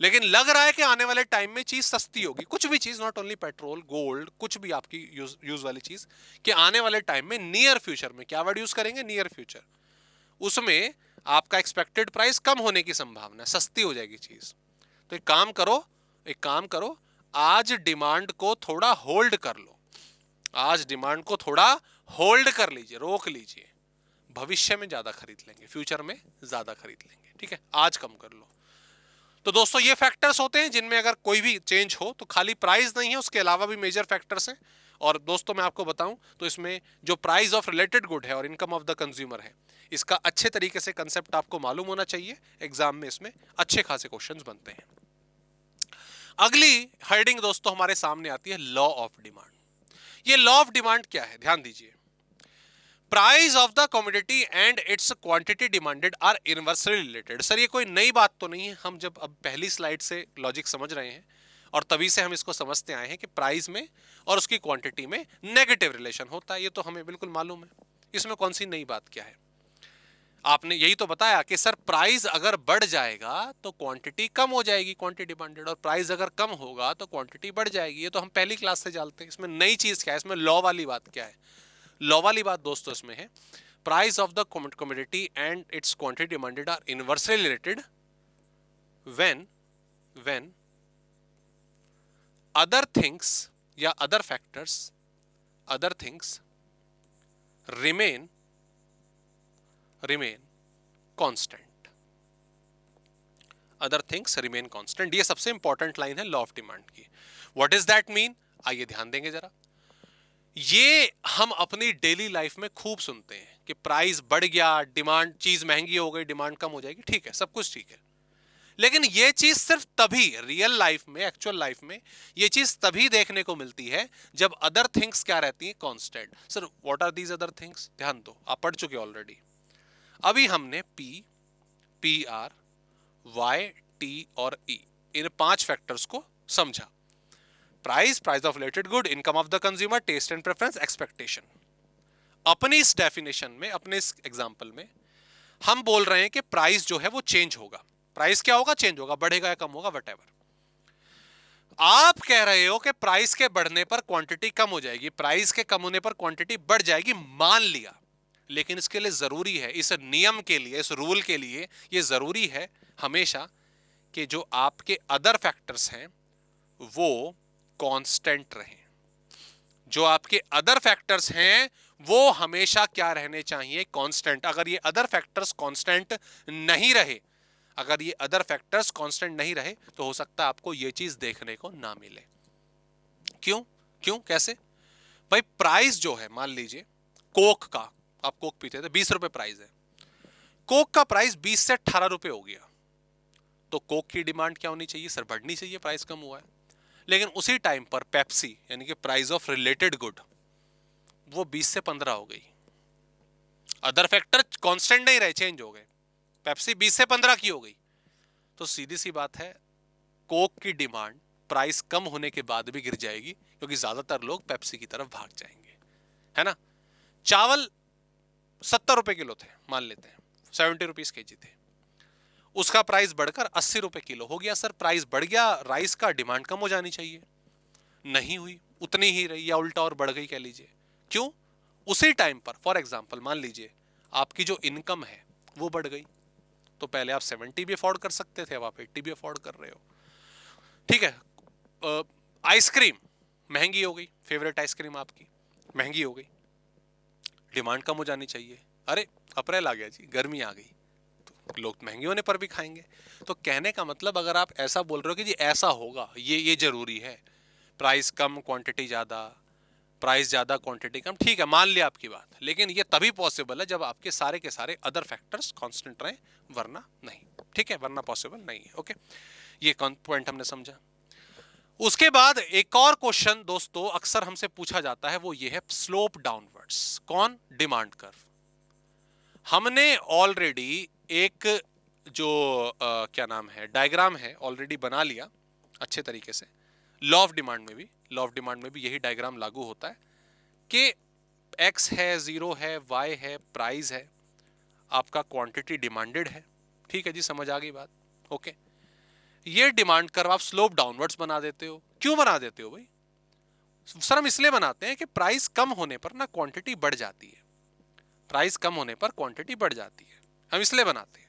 Speaker 1: लेकिन लग रहा है कि आने वाले टाइम में चीज सस्ती होगी, कुछ भी चीज, नॉट ओनली पेट्रोल, गोल्ड, कुछ भी आपकी यूज वाली चीज, कि आने वाले टाइम में नियर फ्यूचर में, क्या वर्ड यूज करेंगे, नियर फ्यूचर, उसमें आपका एक्सपेक्टेड प्राइस कम होने की संभावना, सस्ती हो जाएगी चीज। तो एक काम करो, एक काम करो, आज डिमांड को थोड़ा होल्ड कर लो, आज डिमांड को थोड़ा होल्ड कर लीजिए, रोक लीजिए, भविष्य में ज्यादा खरीद लेंगे, फ्यूचर में ज्यादा खरीद लेंगे। ठीक है, आज कम कर लो। तो दोस्तों ये फैक्टर्स होते हैं जिनमें अगर कोई भी चेंज हो तो खाली प्राइस नहीं है, उसके अलावा भी मेजर फैक्टर्स हैं। और दोस्तों मैं आपको बताऊं तो इसमें जो प्राइस ऑफ रिलेटेड गुड है और इनकम ऑफ द कंज्यूमर है, इसका अच्छे तरीके से कंसेप्ट आपको मालूम होना चाहिए, एग्जाम में इसमें अच्छे खासे क्वेश्चंस बनते हैं। अगली हेडिंग दोस्तों हमारे सामने आती है लॉ ऑफ डिमांड। ये लॉ ऑफ डिमांड क्या है, ध्यान दीजिए। Price of the commodity and its quantity demanded are inversely related. Sir ये कोई नई बात तो नहीं है, हम जब अब पहली स्लाइड से लॉजिक समझ रहे हैं और तभी से हम इसको समझते आए हैं कि प्राइस में और उसकी क्वांटिटी में नेगेटिव रिलेशन होता है, ये तो हमें बिल्कुल मालूम है, इसमें कौन सी नई बात क्या है। आपने यही तो बताया कि सर प्राइस अगर बढ़ जाएगा तो क्वांटिटी कम हो जाएगी, क्वांटिटी डिमांडेड, और प्राइस अगर कम होगा तो क्वांटिटी बढ़ जाएगी, ये तो हम पहली क्लास से जानते हैं। इसमें नई चीज क्या है, इसमें लॉ वाली बात क्या है। लॉ वाली बात दोस्तों इसमें है, price of the commodity and its quantity demanded are inversely related when other things या other things remain constant. Other things remain constant, ये सबसे इंपॉर्टेंट लाइन है लॉ ऑफ डिमांड की। व्हाट इज दैट मीन, आइए ध्यान देंगे जरा। ये हम अपनी डेली लाइफ में खूब सुनते हैं कि प्राइस बढ़ गया, डिमांड, चीज महंगी हो गई, डिमांड कम हो जाएगी, ठीक है, सब कुछ ठीक है। लेकिन ये चीज सिर्फ तभी रियल लाइफ में, एक्चुअल लाइफ में ये चीज तभी देखने को मिलती है जब अदर थिंग्स क्या रहती हैं, constant. Sir what are these other things, ध्यान दो, आप पढ़ चुके ऑलरेडी। अभी हमने P, P R, Y, T और ई, इन 5 फैक्टर्स को समझा। Price, price of related good, income of the consumer, taste and preference, expectation. अपनी इस डेफिनेशन में, अपने इस एग्जांपल में हम बोल रहे हैं कि प्राइस जो है वो चेंज होगा। प्राइस क्या होगा, चेंज होगा, बढ़ेगा या कम होगा, व्हाटएवर। आप कह रहे हो कि प्राइस के बढ़ने पर क्वांटिटी कम हो जाएगी, प्राइस के कम होने पर क्वांटिटी बढ़ जाएगी, मान लिया। लेकिन इसके लिए जरूरी है, इस नियम के लिए, इस रूल के लिए ये जरूरी है हमेशा कि जो आपके अदर फैक्टर्स हैं वो कांस्टेंट रहें। जो आपके अदर फैक्टर्स हैं वो हमेशा क्या रहने चाहिए, कांस्टेंट। अगर ये अदर फैक्टर्स कांस्टेंट नहीं रहे, अगर ये अदर फैक्टर्स कांस्टेंट नहीं रहे तो हो सकता है आपको ये चीज देखने को ना मिले। क्यों, क्यों, कैसे भाई? प्राइस जो है, मान लीजिए कोक का, आप कोक पीते थे, 20 रुपए प्राइस है, कोक का प्राइस 20 से 18 रुपए हो गया, तो कोक की डिमांड क्या होनी चाहिए, सर बढ़नी चाहिए, प्राइस कम हुआ है। लेकिन उसी टाइम पर पेप्सी, यानी कि प्राइस ऑफ रिलेटेड गुड, वो 20 से 15 हो गई। अदर फैक्टर कांस्टेंट नहीं रहे, चेंज हो गए, पेप्सी 20 से 15 की हो गई, तो सीधी सी बात है कोक की डिमांड प्राइस कम होने के बाद भी गिर जाएगी, क्योंकि ज्यादातर लोग पेप्सी की तरफ भाग जाएंगे, है ना। चावल 70 रुपए किलो थे, मान लेते हैं 70 रुपीज केजी थे, उसका प्राइस बढ़कर 80 रुपए किलो हो गया। सर प्राइस बढ़ गया राइस का, डिमांड कम हो जानी चाहिए, नहीं हुई, उतनी ही रही या उल्टा और बढ़ गई कह लीजिए। क्यों? उसी टाइम पर फॉर एग्जांपल मान लीजिए आपकी जो इनकम है वो बढ़ गई, तो पहले आप 70 भी अफोर्ड कर सकते थे, अब आप 80 भी अफोर्ड कर रहे हो। ठीक है, आइसक्रीम महंगी हो गई, फेवरेट आइसक्रीम आपकी महंगी हो गई, डिमांड कम हो जानी चाहिए। अरे अप्रैल आ गया जी, गर्मी आ गई, तो लोग महंगे होने पर भी खाएंगे। तो कहने का मतलब अगर आप ऐसा बोल रहे हो कि जी ऐसा होगा, ये जरूरी है, प्राइस कम क्वांटिटी ज्यादा, प्राइस ज्यादा क्वांटिटी कम, ठीक है मान लिया आपकी बात, लेकिन ये तभी पॉसिबल है जब आपके सारे के सारे अदर फैक्टर्स कांस्टेंट रहें, वरना नहीं। ठीक है, वरना पॉसिबल नहीं है। ओके, ये पॉइंट हमने समझा। उसके बाद एक और क्वेश्चन दोस्तों अक्सर हमसे पूछा जाता है, वो ये है स्लोप डाउनवर्ड्स। कौन? Demand curve. हमने ऑलरेडी एक जो क्या नाम है डायग्राम है ऑलरेडी बना लिया अच्छे तरीके से। लॉ ऑफ डिमांड में भी यही डायग्राम लागू होता है कि एक्स है, जीरो है, वाई है, प्राइस है, आपका क्वांटिटी डिमांडेड है। ठीक है जी, समझ आ गई बात? ओके, ये डिमांड कर्व आप स्लोप डाउनवर्ड्स बना देते हो। क्यों बना देते हो भाई? सर हम इसलिए बनाते हैं कि प्राइस कम होने पर ना क्वांटिटी बढ़ जाती है, प्राइस कम होने पर क्वांटिटी बढ़ जाती है, हम इसलिए बनाते हैं।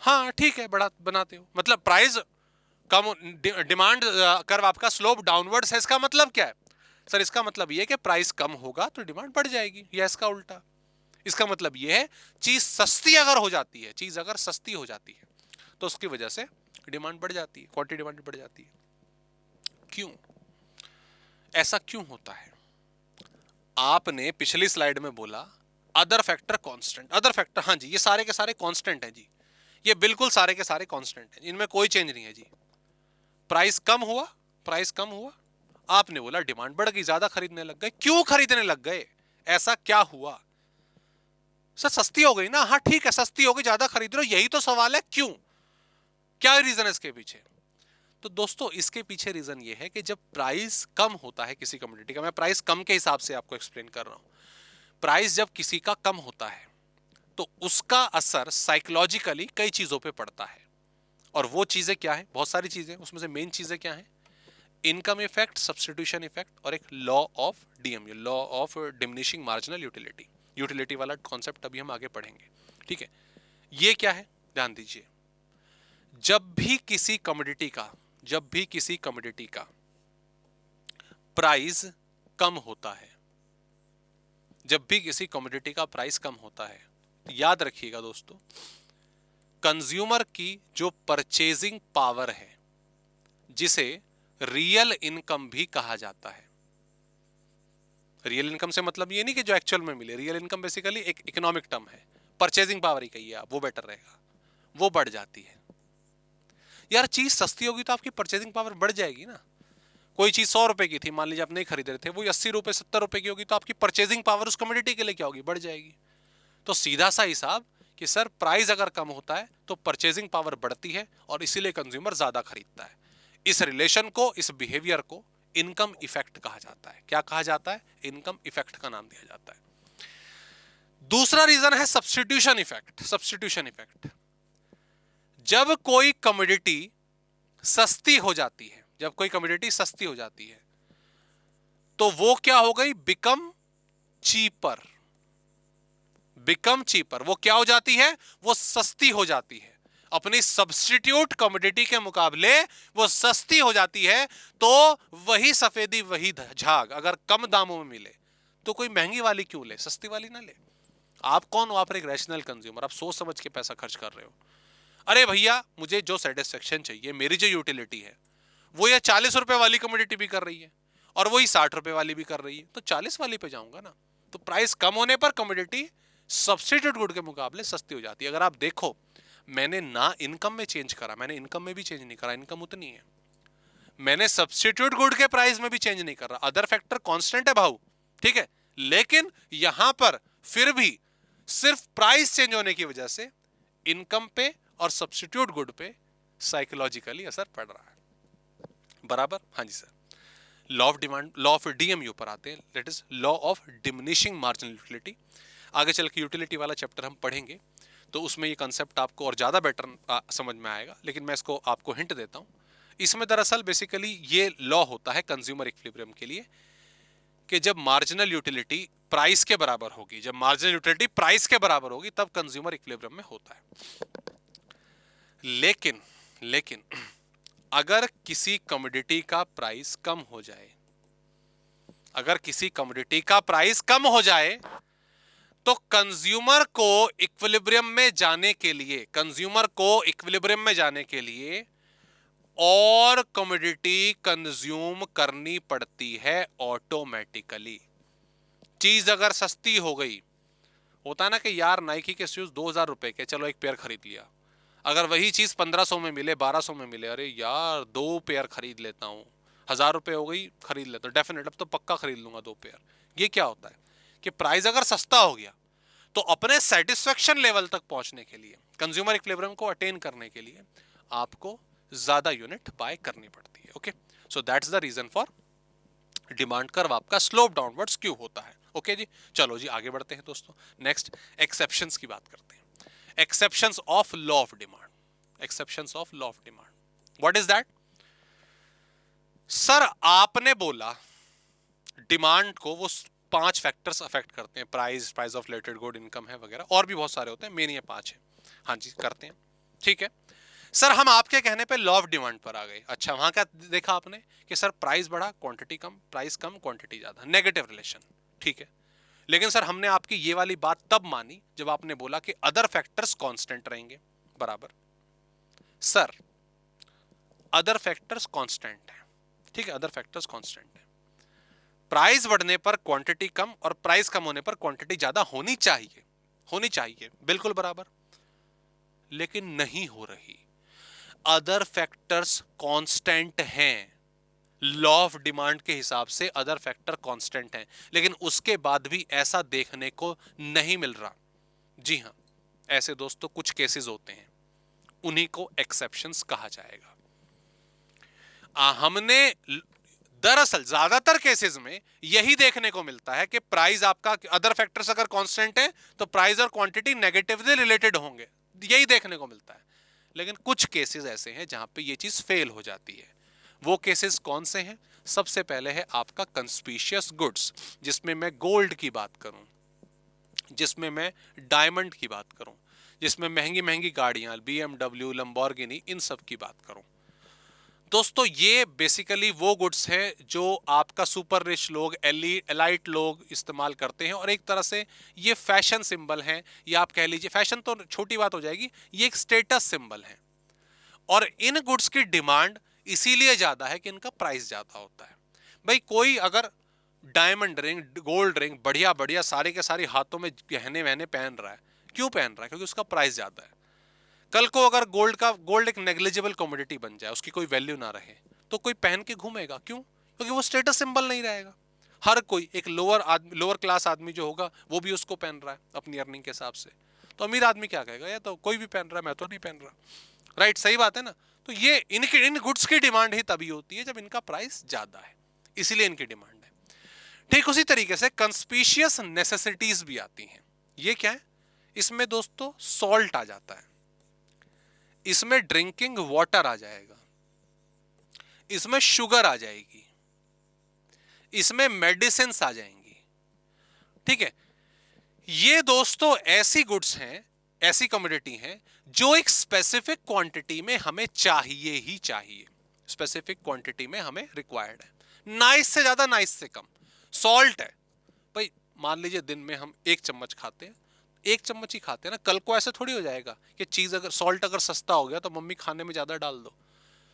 Speaker 1: हाँ ठीक है, बड़ा बनाते हो, मतलब प्राइस कम, डिमांड कर्व आपका स्लोप डाउनवर्ड्स है, इसका मतलब क्या है? सर इसका मतलब ये है कि प्राइस कम होगा तो डिमांड बढ़ जाएगी, या इसका उल्टा। इसका मतलब ये है चीज सस्ती अगर हो जाती है, चीज अगर सस्ती हो जाती है तो उसकी वजह से डिमांड बढ़ जाती है, क्वांटिटी डिमांड बढ़ जाती है। क्यों ऐसा क्यों होता है? आपने पिछली स्लाइड में बोला other factor constant, other factor, हाँ जी ये सारे के सारे कांस्टेंट हैं जी, ये बिल्कुल सारे के सारे कांस्टेंट हैं, इनमें कोई चेंज नहीं है जी। प्राइस कम हुआ, प्राइस कम हुआ, आपने बोला डिमांड बढ़ गई, ज्यादा खरीदने लग गए। क्यों खरीदने लग गए? ऐसा क्या हुआ? सर सस्ती हो गई ना। हाँ ठीक है, सस्ती हो गई, ज्यादा खरीद रहे हो, यही तो सवाल है, क्यों? क्या रीजन है इसके पीछे? तो दोस्तों इसके पीछे रीजन ये है कि जब प्राइस कम होता है किसी कमोडिटी का, मैं प्राइस कम के हिसाब से आपको एक्सप्लेन कर रहा हूं, प्राइस जब किसी का कम होता है तो उसका असर साइकोलॉजिकली कई चीजों पे पड़ता है। और वो चीजें क्या है? बहुत सारी चीजें, उसमें से मेन चीजें क्या है? इनकम इफेक्ट, सब्स्टिट्यूशन इफेक्ट, और एक law of DMU, law of diminishing marginal utility. Utility वाला कॉन्सेप्ट अभी हम आगे पढ़ेंगे। ठीक है, ये क्या है ध्यान दीजिए। जब भी किसी कमोडिटी का, जब भी किसी कमोडिटी का प्राइस कम होता है, जब भी किसी कमोडिटी का प्राइस कम होता है, याद रखिएगा दोस्तों, कंज्यूमर की जो परचेजिंग पावर है, जिसे रियल इनकम भी कहा जाता है। रियल इनकम से मतलब ये नहीं कि जो एक्चुअल में मिले, रियल इनकम बेसिकली एक इकोनॉमिक टर्म है, परचेजिंग पावर ही कहिए आप, वो बेटर रहेगा, वो बढ़ जाती है। यार चीज सस्ती होगी तो आपकी परचेजिंग पावर बढ़ जाएगी ना। कोई चीज 100 रुपए की थी, मान लीजिए आप नहीं खरीद रहे थे, वो 80 रुपए 70 रुपए की होगी, तो आपकी परचेजिंग पावर उस कमोडिटी के लिए क्या होगी? बढ़ जाएगी। तो सीधा सा हिसाब कि सर प्राइस अगर कम होता है तो परचेजिंग पावर बढ़ती है और इसीलिए कंज्यूमर ज्यादा खरीदता है। इस रिलेशन को, इस बिहेवियर को इनकम इफेक्ट कहा जाता है। क्या कहा जाता है? इनकम इफेक्ट का नाम दिया जाता है। दूसरा रीजन है सब्स्टिट्यूशन इफेक्ट। सब्स्टिट्यूशन इफेक्ट, जब कोई कमोडिटी सस्ती हो जाती है, जब कोई कमोडिटी सस्ती हो जाती है तो वो क्या हो गई? Become cheaper. बिकम चीपर, वो क्या हो जाती है? वो सस्ती हो जाती है। अपनी सब्स्टिट्यूट कमोडिटी के मुकाबले वो सस्ती हो जाती है। तो वही सफेदी वही झाग अगर कम दामों में मिले तो कोई महंगी वाली क्यों ले, सस्ती वाली ना ले? आप कौन हो? आप एक रैशनल कंज्यूमर, आप सोच समझ के पैसा खर्च कर रहे हो। अरे भैया मुझे जो सेटिस्फेक्शन चाहिए, मेरी जो यूटिलिटी है, वो ये 40 रुपए वाली कमोडिटी भी कर रही है और वही 60 रुपए वाली भी कर रही है, तो 40 वाली पे जाऊंगा ना। तो प्राइस कम होने पर कमोडिटी सब्स्टिट्यूट गुड के मुकाबले सस्ती हो जाती है। अगर आप देखो, मैंने ना इनकम में चेंज करा, मैंने इनकम में भी चेंज नहीं करा, इनकम उतनी है। मैंने सब्स्टिट्यूट गुड के प्राइस में भी चेंज नहीं कर रहा, अदर फैक्टर कांस्टेंट है भाऊ, ठीक है, लेकिन यहां पर फिर भी सिर्फ प्राइस चेंज होने की वजह से इनकम पे और सब्स्टिट्यूट गुड पे साइकोलॉजिकली असर पड़ रहा है। बराबर? हाँ जी sir. Law of demand, law of DMU पर आते हैं, that is law of diminishing marginal utility. आगे चल के यूटिलिटी वाला चैप्टर हम पढ़ेंगे। तो उसमें ये कंसेप्ट आपको और ज़्यादा बेटर समझ में आएगा, लेकिन मैं इसको आपको हिंट देता हूँ। इसमें दरअसल बेसिकली ये लॉ होता है कंज्यूमर इक्विलिब्रियम के लिए कि जब मार्जिनल यूटिलिटी प्राइस के बराबर होगी, जब मार्जिनल यूटिलिटी प्राइस के बराबर होगी तब कंज्यूमर इक्विलिब्रियम में होता है। लेकिन लेकिन अगर किसी कमोडिटी का प्राइस कम हो जाए, अगर किसी कमोडिटी का प्राइस कम हो जाए तो कंज्यूमर को इक्विलिब्रियम में जाने के लिए, कंज्यूमर को इक्विलिब्रियम में जाने के लिए और कमोडिटी कंज्यूम करनी पड़ती है ऑटोमेटिकली। चीज अगर सस्ती हो गई, होता है ना कि यार नाइकी के शूज 2000 रुपए के, चलो एक पेयर खरीद लिया। अगर वही चीज 1500 में मिले, 1200 में मिले, अरे यार 2 पेयर खरीद लेता हूं, 1000 रुपए हो गई, खरीद लेता हूं, डेफिनेट अब तो पक्का खरीद लूंगा 2 पेयर। ये क्या होता है कि प्राइस अगर सस्ता हो गया तो अपने सेटिस्फेक्शन लेवल तक पहुंचने के लिए, कंज्यूमर इक्विलिब्रियम को अटेन करने के लिए आपको ज्यादा यूनिट बाय करनी पड़ती है। Okay, so that's the reason for demand curve आपका स्लोप डाउनवर्ड स्क्यू होता है। ओके जी, चलो जी आगे बढ़ते हैं दोस्तों। नेक्स्ट एक्सेप्शंस की बात करते हैं। Exceptions of law of demand. Exceptions of law of demand, what is that? Sir आपने बोला डिमांड को वो 5 फैक्टर्स अफेक्ट करते हैं, price, price of related good, income है वगैरह, और भी बहुत सारे होते हैं, मेन ये 5 है। हाँ जी करते हैं, ठीक है। सर हम आपके कहने पे लॉ ऑफ डिमांड पर आ गए। अच्छा वहां क्या देखा आपने कि सर प्राइस बढ़ा, क्वांटिटी कम, प्राइस कम, क्वांटिटी ज्यादा, नेगेटिव रिलेशन, ठीक है। लेकिन सर हमने आपकी ये वाली बात तब मानी जब आपने बोला कि अदर फैक्टर्स कांस्टेंट रहेंगे, बराबर। सर अदर फैक्टर्स कांस्टेंट है, ठीक है, अदर फैक्टर्स कांस्टेंट है। प्राइस बढ़ने पर क्वांटिटी कम और प्राइस कम होने पर क्वांटिटी ज्यादा होनी चाहिए, होनी चाहिए, बिल्कुल बराबर, लेकिन नहीं हो रही। अदर फैक्टर्स कांस्टेंट हैं, लॉ ऑफ डिमांड के हिसाब से अदर फैक्टर कांस्टेंट हैं, लेकिन उसके बाद भी ऐसा देखने को नहीं मिल रहा। जी हां, ऐसे दोस्तों कुछ केसेस होते हैं, उन्हीं को एक्सेप्शंस कहा जाएगा। हमने दरअसल ज्यादातर केसेस में यही देखने को मिलता है कि प्राइस आपका, अदर फैक्टर्स अगर कांस्टेंट है तो प्राइस और क्वांटिटी नेगेटिवली रिलेटेड होंगे, यही देखने को मिलता है। लेकिन कुछ केसेस ऐसे हैं जहां पे ये चीज फेल हो जाती है। वो केसेस कौन से हैं? सबसे पहले है आपका कंस्पिशियस गुड्स, जिसमें मैं गोल्ड की बात करूं, जिसमें मैं डायमंड की बात करूं, जिसमें महंगी महंगी गाड़ियां, BMW, लंबोर्गिनी, इन सब की बात करूं। दोस्तों ये बेसिकली वो गुड्स है जो आपका सुपर रिच लोग, एलाइट लोग इस्तेमाल करते हैं, और एक तरह से ये फैशन सिंबल है, या आप कह लीजिए, फैशन तो छोटी बात हो जाएगी, ये एक स्टेटस सिंबल है। और इन गुड्स की डिमांड इसीलिए ज्यादा है कि इनका प्राइस ज्यादा होता है। भाई कोई अगर डायमंड रिंग, गोल्ड रिंग, बढ़िया बढ़िया सारे के सारे हाथों में गहने वहने पहन रहा है, क्यों पहन रहा है? क्योंकि उसका प्राइस ज्यादा है। कल को अगर गोल्ड एक नेग्लिजिबल कमोडिटी बन जाए, उसकी कोई वैल्यू ना रहे, तो कोई पहन के घूमेगा क्यों? क्योंकि वो स्टेटस सिंबल नहीं रहेगा। हर कोई, एक लोअर क्लास आदमी जो होगा वो भी उसको पहन रहा है अपनी अर्निंग के हिसाब से, तो अमीर आदमी क्या कहेगा, या तो कोई भी पहन रहा है, मैं तो नहीं पहन रहा। राइट, सही बात है ना। तो ये इन गुड्स की डिमांड ही तभी होती है जब इनका प्राइस ज्यादा है, इसीलिए इनकी डिमांड है। ठीक उसी तरीके से कंस्पिशियस नेसेसिटीज भी आती हैं। ये क्या है? इसमें दोस्तों सॉल्ट आ जाता है, इसमें ड्रिंकिंग वाटर आ जाएगा, इसमें शुगर आ जाएगी, इसमें मेडिसिन आ जाएंगी, ठीक है। ये दोस्तों ऐसी गुड्स हैं, ऐसी कमोडिटी हैं जो एक स्पेसिफिक क्वांटिटी में हमें चाहिए ही चाहिए, स्पेसिफिक क्वांटिटी में हमें रिक्वायर्ड है, ना इससे ज्यादा ना इससे कम। सॉल्ट है भाई, मान लीजिए दिन में हम 1 चम्मच खाते हैं, 1 चम्मच ही खाते हैं ना, कल को ऐसे थोड़ी हो जाएगा कि चीज अगर सॉल्ट अगर सस्ता हो गया तो मम्मी खाने में ज्यादा डाल दो,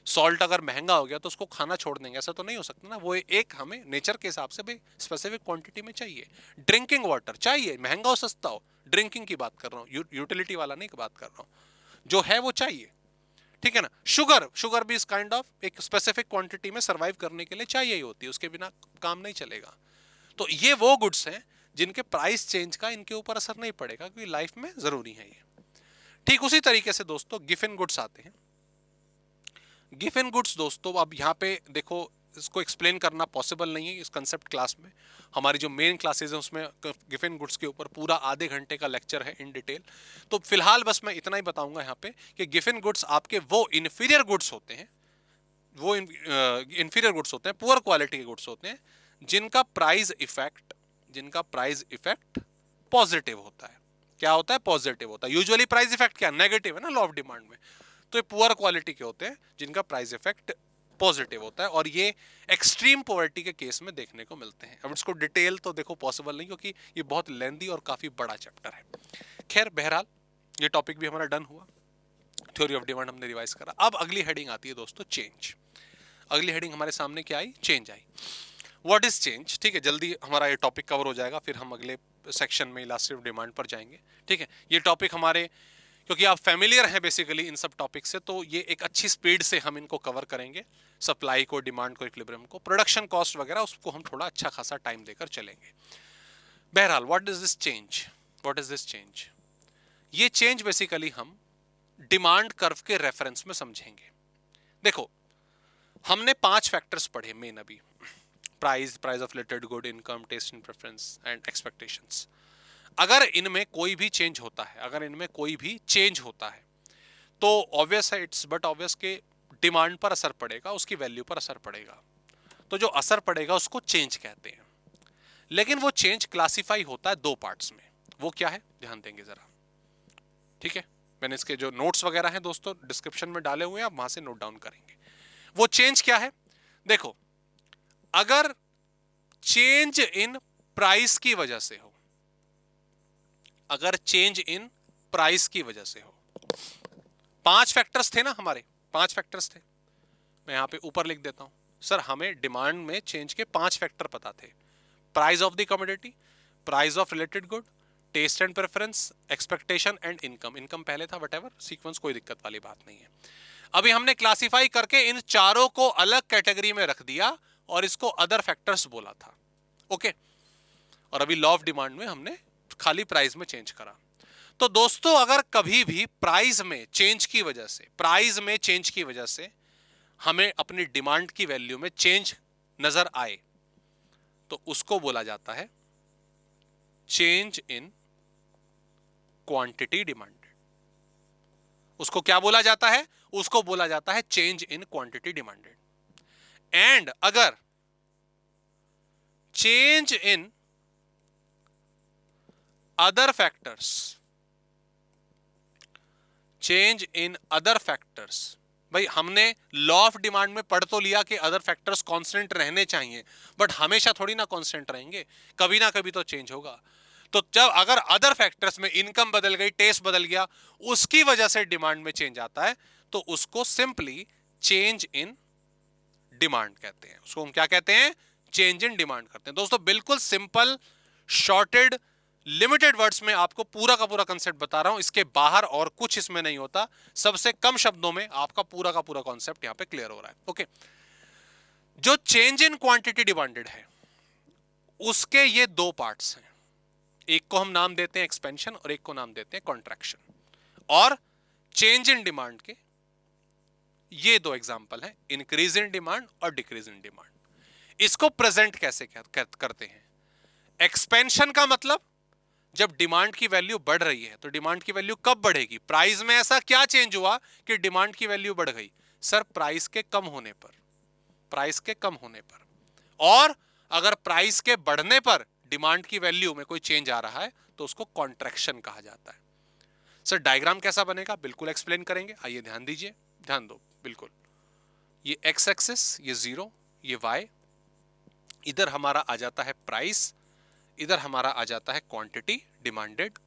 Speaker 1: सॉल्ट अगर महंगा हो गया तो उसको खाना छोड़ देंगे, ऐसा तो नहीं हो सकता ना। वो एक हमें नेचर के हिसाब से भाई स्पेसिफिक क्वांटिटी में चाहिए। ड्रिंकिंग वाटर चाहिए, महंगा हो सस्ता हो, ड्रिंकिंग की बात कर रहा हूँ, यूटिलिटी वाला नहीं बात कर रहा हूँ, जो है वो चाहिए, ठीक है ना। शुगर भी इस काइंड ऑफ एक स्पेसिफिक क्वांटिटी में सर्वाइव करने के लिए चाहिए ही होती है, उसके बिना काम नहीं चलेगा। तो ये वो गुड्स हैं जिनके प्राइस चेंज का इनके ऊपर असर नहीं पड़ेगा, क्योंकि लाइफ में जरूरी है ये। ठीक उसी तरीके से दोस्तों गिफिन गुड्स आते हैं। गिफिन गुड्स दोस्तों, अब यहां पे देखो इसको एक्सप्लेन करना पॉसिबल नहीं है इस कंसेप्ट क्लास में। हमारी जो मेन क्लासेज है उसमें गिवन गुड्स के ऊपर पूरा आधे घंटे का लेक्चर है इन डिटेल। तो फिलहाल बस मैं इतना ही बताऊंगा यहाँ पे कि गिवन गुड्स आपके वो इन्फीरियर गुड्स होते हैं, वो इन्फीरियर गुड्स होते हैं, पुअर क्वालिटी के गुड्स होते हैं, जिनका प्राइस इफेक्ट पॉजिटिव होता है। क्या होता है? पॉजिटिव होता है। यूजुअली प्राइस इफेक्ट क्या नेगेटिव है ना लॉ ऑफ डिमांड में। तो ये पुअर क्वालिटी के होते हैं जिनका प्राइस इफेक्ट पॉजिटिव होता है, और ये एक्सट्रीम पॉवर्टी के केस में देखने को मिलते हैं। अब इसको डिटेल तो देखो पॉसिबल नहीं, क्योंकि ये बहुत लेंदी और काफी बड़ा चैप्टर है। खैर बहरहाल ये टॉपिक भी हमारा डन हुआ, थ्योरी ऑफ डिमांड हमने रिवाइज करा। अब अगली हेडिंग आती है दोस्तों चेंज। अगली हेडिंग हमारे सामने क्या आई? चेंज आई। What is change? ठीक है, जल्दी हमारा ये टॉपिक कवर हो जाएगा, फिर हम अगले सेक्शन में इलास्टिक डिमांड पर जाएंगे। ठीक है, ये टॉपिक हमारे, क्योंकि आप फैमिलियर हैं बेसिकली इन सब टॉपिक से, तो ये एक अच्छी स्पीड से हम इनको कवर करेंगे। सप्लाई को, डिमांड को, इक्विलिब्रियम को, प्रोडक्शन कॉस्ट वगैरह, उसको हम थोड़ा अच्छा खासा टाइम देकर चलेंगे। बहरहाल what is this change? What is this change? ये चेंज बेसिकली हम डिमांड कर्व के रेफरेंस में समझेंगे। देखो, हमने 5 फैक्टर्स पढ़े मेन अभी: price of related good, income, taste and preference and expectations. अगर इनमें कोई भी चेंज होता है, तो ऑब्वियस है, इट्स बट ऑब्वियस के डिमांड पर असर पड़ेगा, उसकी वैल्यू पर असर पड़ेगा। तो जो असर पड़ेगा उसको चेंज कहते हैं। लेकिन वो चेंज क्लासिफाई होता है 2 पार्ट्स में। वो क्या है? ध्यान देंगे जरा। ठीक है, मैंने इसके जो नोट्स वगैरह हैं दोस्तों डिस्क्रिप्शन में डाले हुए हैं, आप वहां से नोट डाउन करेंगे। वो चेंज क्या है? देखो, अगर चेंज इन प्राइस की वजह से हो, अगर चेंज इन प्राइस की वजह से हो, 5 फैक्टर्स थे ना हमारे, 5 फैक्टर्स थे। मैं यहां पे ऊपर लिख देता हूं। सर, हमें डिमांड में चेंज के 5 फैक्टर पता थे: price of the commodity, price of related good, taste and preference, expectation and income. Income पहले था, वट एवर सीक्वेंस, कोई दिक्कत वाली बात नहीं है। अभी हमने क्लासिफाई करके इन चारों को अलग कैटेगरी में रख दिया और इसको अदर फैक्टर्स बोला था। ओके, और अभी लॉ ऑफ डिमांड में हमने खाली प्राइस में चेंज करा। तो दोस्तों, अगर कभी भी प्राइस में चेंज की वजह से हमें अपनी डिमांड की वैल्यू में चेंज नजर आए, तो उसको बोला जाता है चेंज इन क्वांटिटी डिमांडेड। उसको क्या बोला जाता है? उसको बोला जाता है change in quantity demanded. And अगर चेंज इन अदर फैक्टर्स, भाई हमने लॉ ऑफ डिमांड में पढ़ तो लिया कि अदर फैक्टर्स कांस्टेंट रहने चाहिए, बट हमेशा थोड़ी ना कांस्टेंट रहेंगे, कभी ना कभी तो चेंज होगा। तो जब अगर अदर फैक्टर्स में इनकम बदल गई, टेस्ट बदल गया, उसकी वजह से डिमांड में चेंज आता है, तो उसको सिंपली चेंज इन डिमांड कहते हैं। उसको हम क्या कहते हैं? चेंज इन डिमांड करते हैं। दोस्तों, बिल्कुल सिंपल, शॉर्टेड, लिमिटेड वर्ड्स में आपको पूरा का पूरा कंसेप्ट बता रहा हूं। इसके बाहर और कुछ इसमें नहीं होता। सबसे कम शब्दों में आपका पूरा का पूरा कॉन्सेप्ट यहां पे क्लियर हो रहा है। ओके, जो चेंज इन क्वांटिटी डिमांडेड है, उसके ये 2 पार्ट्स हैं। एक को हम नाम देते हैं एक्सपेंशन और एक को नाम देते हैं कॉन्ट्रैक्शन। और चेंज इन डिमांड के ये 2 एग्जांपल हैं, इंक्रीज इन डिमांड और डिक्रीज इन डिमांड। इसको प्रेजेंट कैसे करते हैं? एक्सपेंशन का मतलब जब डिमांड की वैल्यू बढ़ रही है, तो डिमांड की वैल्यू कब बढ़ेगी? प्राइस में ऐसा क्या चेंज हुआ कि डिमांड की वैल्यू बढ़ गई? सर, प्राइस के कम होने पर। और अगर प्राइस के बढ़ने पर डिमांड की वैल्यू में कोई चेंज आ रहा है, तो उसको कॉन्ट्रैक्शन कहा जाता है। सर, डायग्राम कैसा बनेगा? बिल्कुल एक्सप्लेन करेंगे, आइए ध्यान दीजिए, ध्यान दो बिल्कुल। ये एक्स एक्सिस, ये 0, ये वाई, इधर हमारा आ जाता है प्राइस, इधर हमारा आ जाता है क्वांटिटी डिमांडेड।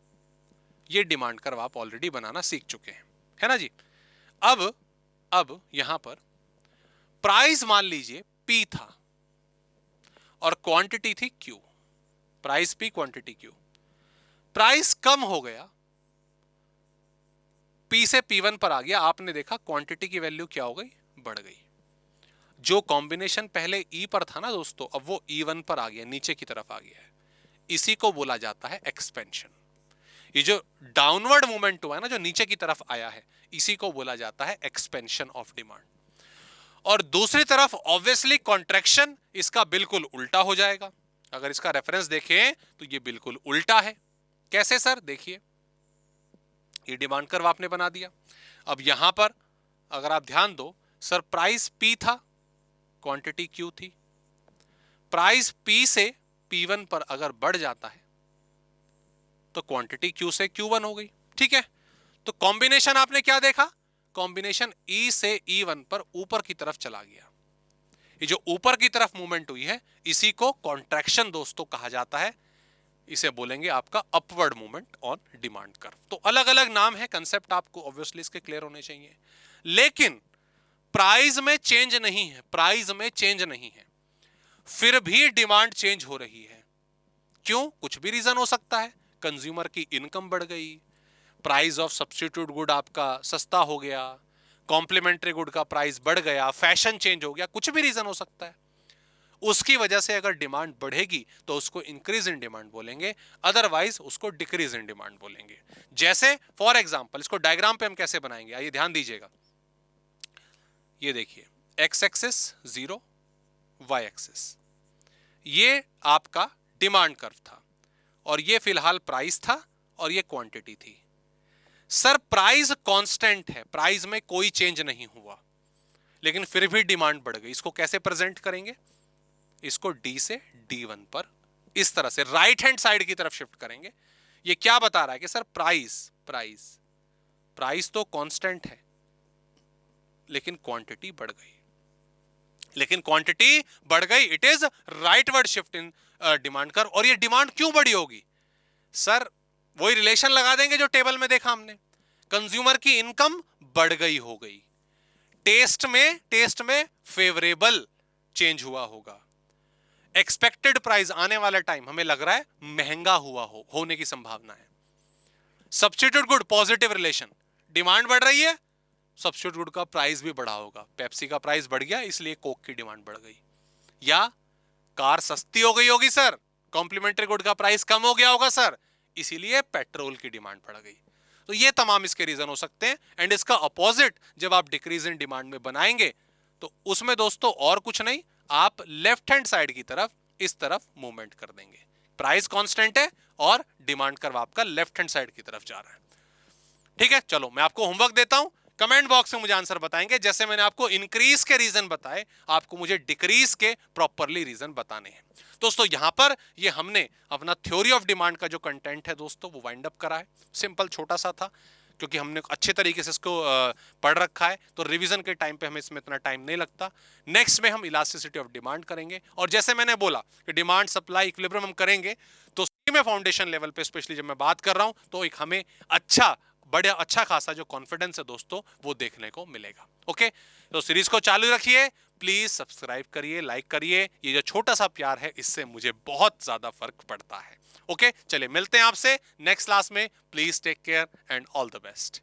Speaker 1: ये डिमांड कर्व आप ऑलरेडी बनाना सीख चुके हैं, है ना जी। अब यहां पर प्राइस मान लीजिए P था और क्वांटिटी थी Q। Price P, quantity Q। Price कम हो गया, P से P1 पर आ गया, आपने देखा क्वांटिटी की वैल्यू क्या हो गई? बढ़ गई। जो कॉम्बिनेशन पहले E पर था ना दोस्तों, अब वो E1 पर आ गया, नीचे की तरफ आ गया है। इसी को बोला जाता है एक्सपेंशन। ये जो डाउनवर्ड मूवमेंट हुआ है ना, जो नीचे की तरफ आया है, इसी को बोला जाता है एक्सपेंशन ऑफ डिमांड। और दूसरी तरफ ऑब्वियसली कॉन्ट्रैक्शन इसका बिल्कुल उल्टा हो जाएगा। अगर इसका रेफरेंस देखें तो ये बिल्कुल उल्टा है। कैसे सर? देखिए, ये डिमांड कर्व आपने बना दिया। अब यहां पर अगर आप ध्यान दो, सर प्राइस P था, क्वांटिटी Q थी। प्राइस P से P1 पर अगर बढ़ जाता है तो क्वांटिटी Q से Q1 हो गई। ठीक है, तो कॉम्बिनेशन आपने क्या देखा? कॉम्बिनेशन E से E1 पर ऊपर की तरफ चला गया। ये जो ऊपर की तरफ मूवमेंट हुई है इसी को कॉन्ट्रैक्शन दोस्तों कहा जाता है। इसे बोलेंगे आपका upward movement on demand curve. तो अलग अलग नाम है, कंसेप्ट आपको ऑब्वियसली इसके क्लियर होने चाहिए। लेकिन प्राइस में चेंज नहीं है, प्राइस में चेंज नहीं है, फिर भी डिमांड चेंज हो रही है। क्यों? कुछ भी रीजन हो सकता है। कंज्यूमर की इनकम बढ़ गई, प्राइस ऑफ सब्स्टिट्यूट गुड आपका सस्ता हो गया, कॉम्प्लीमेंट्री गुड का प्राइस बढ़ गया, फैशन चेंज हो गया, कुछ भी रीजन हो सकता है। उसकी वजह से अगर डिमांड बढ़ेगी तो उसको इंक्रीज इन डिमांड बोलेंगे, अदरवाइज उसको डिक्रीज इन डिमांड बोलेंगे। जैसे फॉर एग्जांपल, इसको डायग्राम पे हम कैसे बनाएंगे, आइए ध्यान दीजिएगा। ये देखिए, एक्स एक्सिस 0, वाई एक्सिस, ये आपका डिमांड कर्व था और ये फिलहाल प्राइस था और ये क्वांटिटी थी। सर प्राइस कांस्टेंट है, प्राइस में कोई चेंज नहीं हुआ, लेकिन फिर भी डिमांड बढ़ गई। इसको कैसे प्रेजेंट करेंगे? इसको D से D1 पर इस तरह से राइट हैंड साइड की तरफ शिफ्ट करेंगे। ये क्या बता रहा है कि सर प्राइस तो कांस्टेंट है लेकिन क्वांटिटी बढ़ गई, it is rightward shift in demand curve. और ये डिमांड क्यों बढ़ी होगी? सर वही रिलेशन लगा देंगे जो टेबल में देखा हमने, कंज्यूमर की इनकम बढ़ गई हो गई, टेस्ट में फेवरेबल चेंज हुआ होगा, एक्सपेक्टेड प्राइस आने वाला टाइम हमें लग रहा है महंगा होने की संभावना है। Substitute good positive relation, demand बढ़ रही है, सब्स्टिट्यूट गुड का प्राइस भी बढ़ा होगा, पेप्सी का प्राइस बढ़ गया इसलिए कोक की डिमांड बढ़ गई, या कार सस्ती हो गई होगी सर, कॉम्प्लीमेंट्री गुड का प्राइस कम हो गया होगा सर, इसीलिए पेट्रोल की डिमांड बढ़ गई। तो ये तमाम इसके रीजन हो सकते हैं। एंड इसका अपोजिट जब आप डिक्रीज इन डिमांड में बनाएंगे तो उसमें दोस्तों और कुछ नहीं, आप लेफ्ट हैंड साइड की तरफ इस तरफ मूवमेंट कर देंगे। प्राइस कांस्टेंट है और डिमांड कर्व आपका लेफ्ट हैंड साइड की तरफ जा रहा है। ठीक है, चलो मैं आपको होमवर्क देता हूं, कमेंट बॉक्स में मुझे आंसर बताएंगे। जैसे मैंने आपको इंक्रीज के रीजन बताए, आपको मुझे डिक्रीज के प्रॉपरली रीजन बताने हैं। दोस्तों यहां पर ये हमने अपना थ्योरी ऑफ डिमांड का जो कंटेंट है दोस्तों वो वाइंड अप करा है। सिंपल छोटा सा था, क्योंकि हमने अच्छे तरीके से इसको पढ़ रखा है, तो रिवीजन के टाइम पे हमें इसमें इतना टाइम नहीं लगता। नेक्स्ट में हम इलास्टिसिटी ऑफ डिमांड करेंगे, और जैसे मैंने बोला कि डिमांड सप्लाई इक्विलिब्रियम हम करेंगे तो में फाउंडेशन लेवल पे स्पेशली जब मैं बात कर रहा हूं तो एक हमें बड़ा अच्छा खासा जो कॉन्फिडेंस है दोस्तों वो देखने को मिलेगा। ओके, तो सीरीज को चालू रखिए, प्लीज सब्सक्राइब करिए, लाइक करिए, ये जो छोटा सा प्यार है इससे मुझे बहुत ज्यादा फर्क पड़ता है। ओके, चलिए मिलते हैं आपसे नेक्स्ट क्लास में। Please take care and all the best.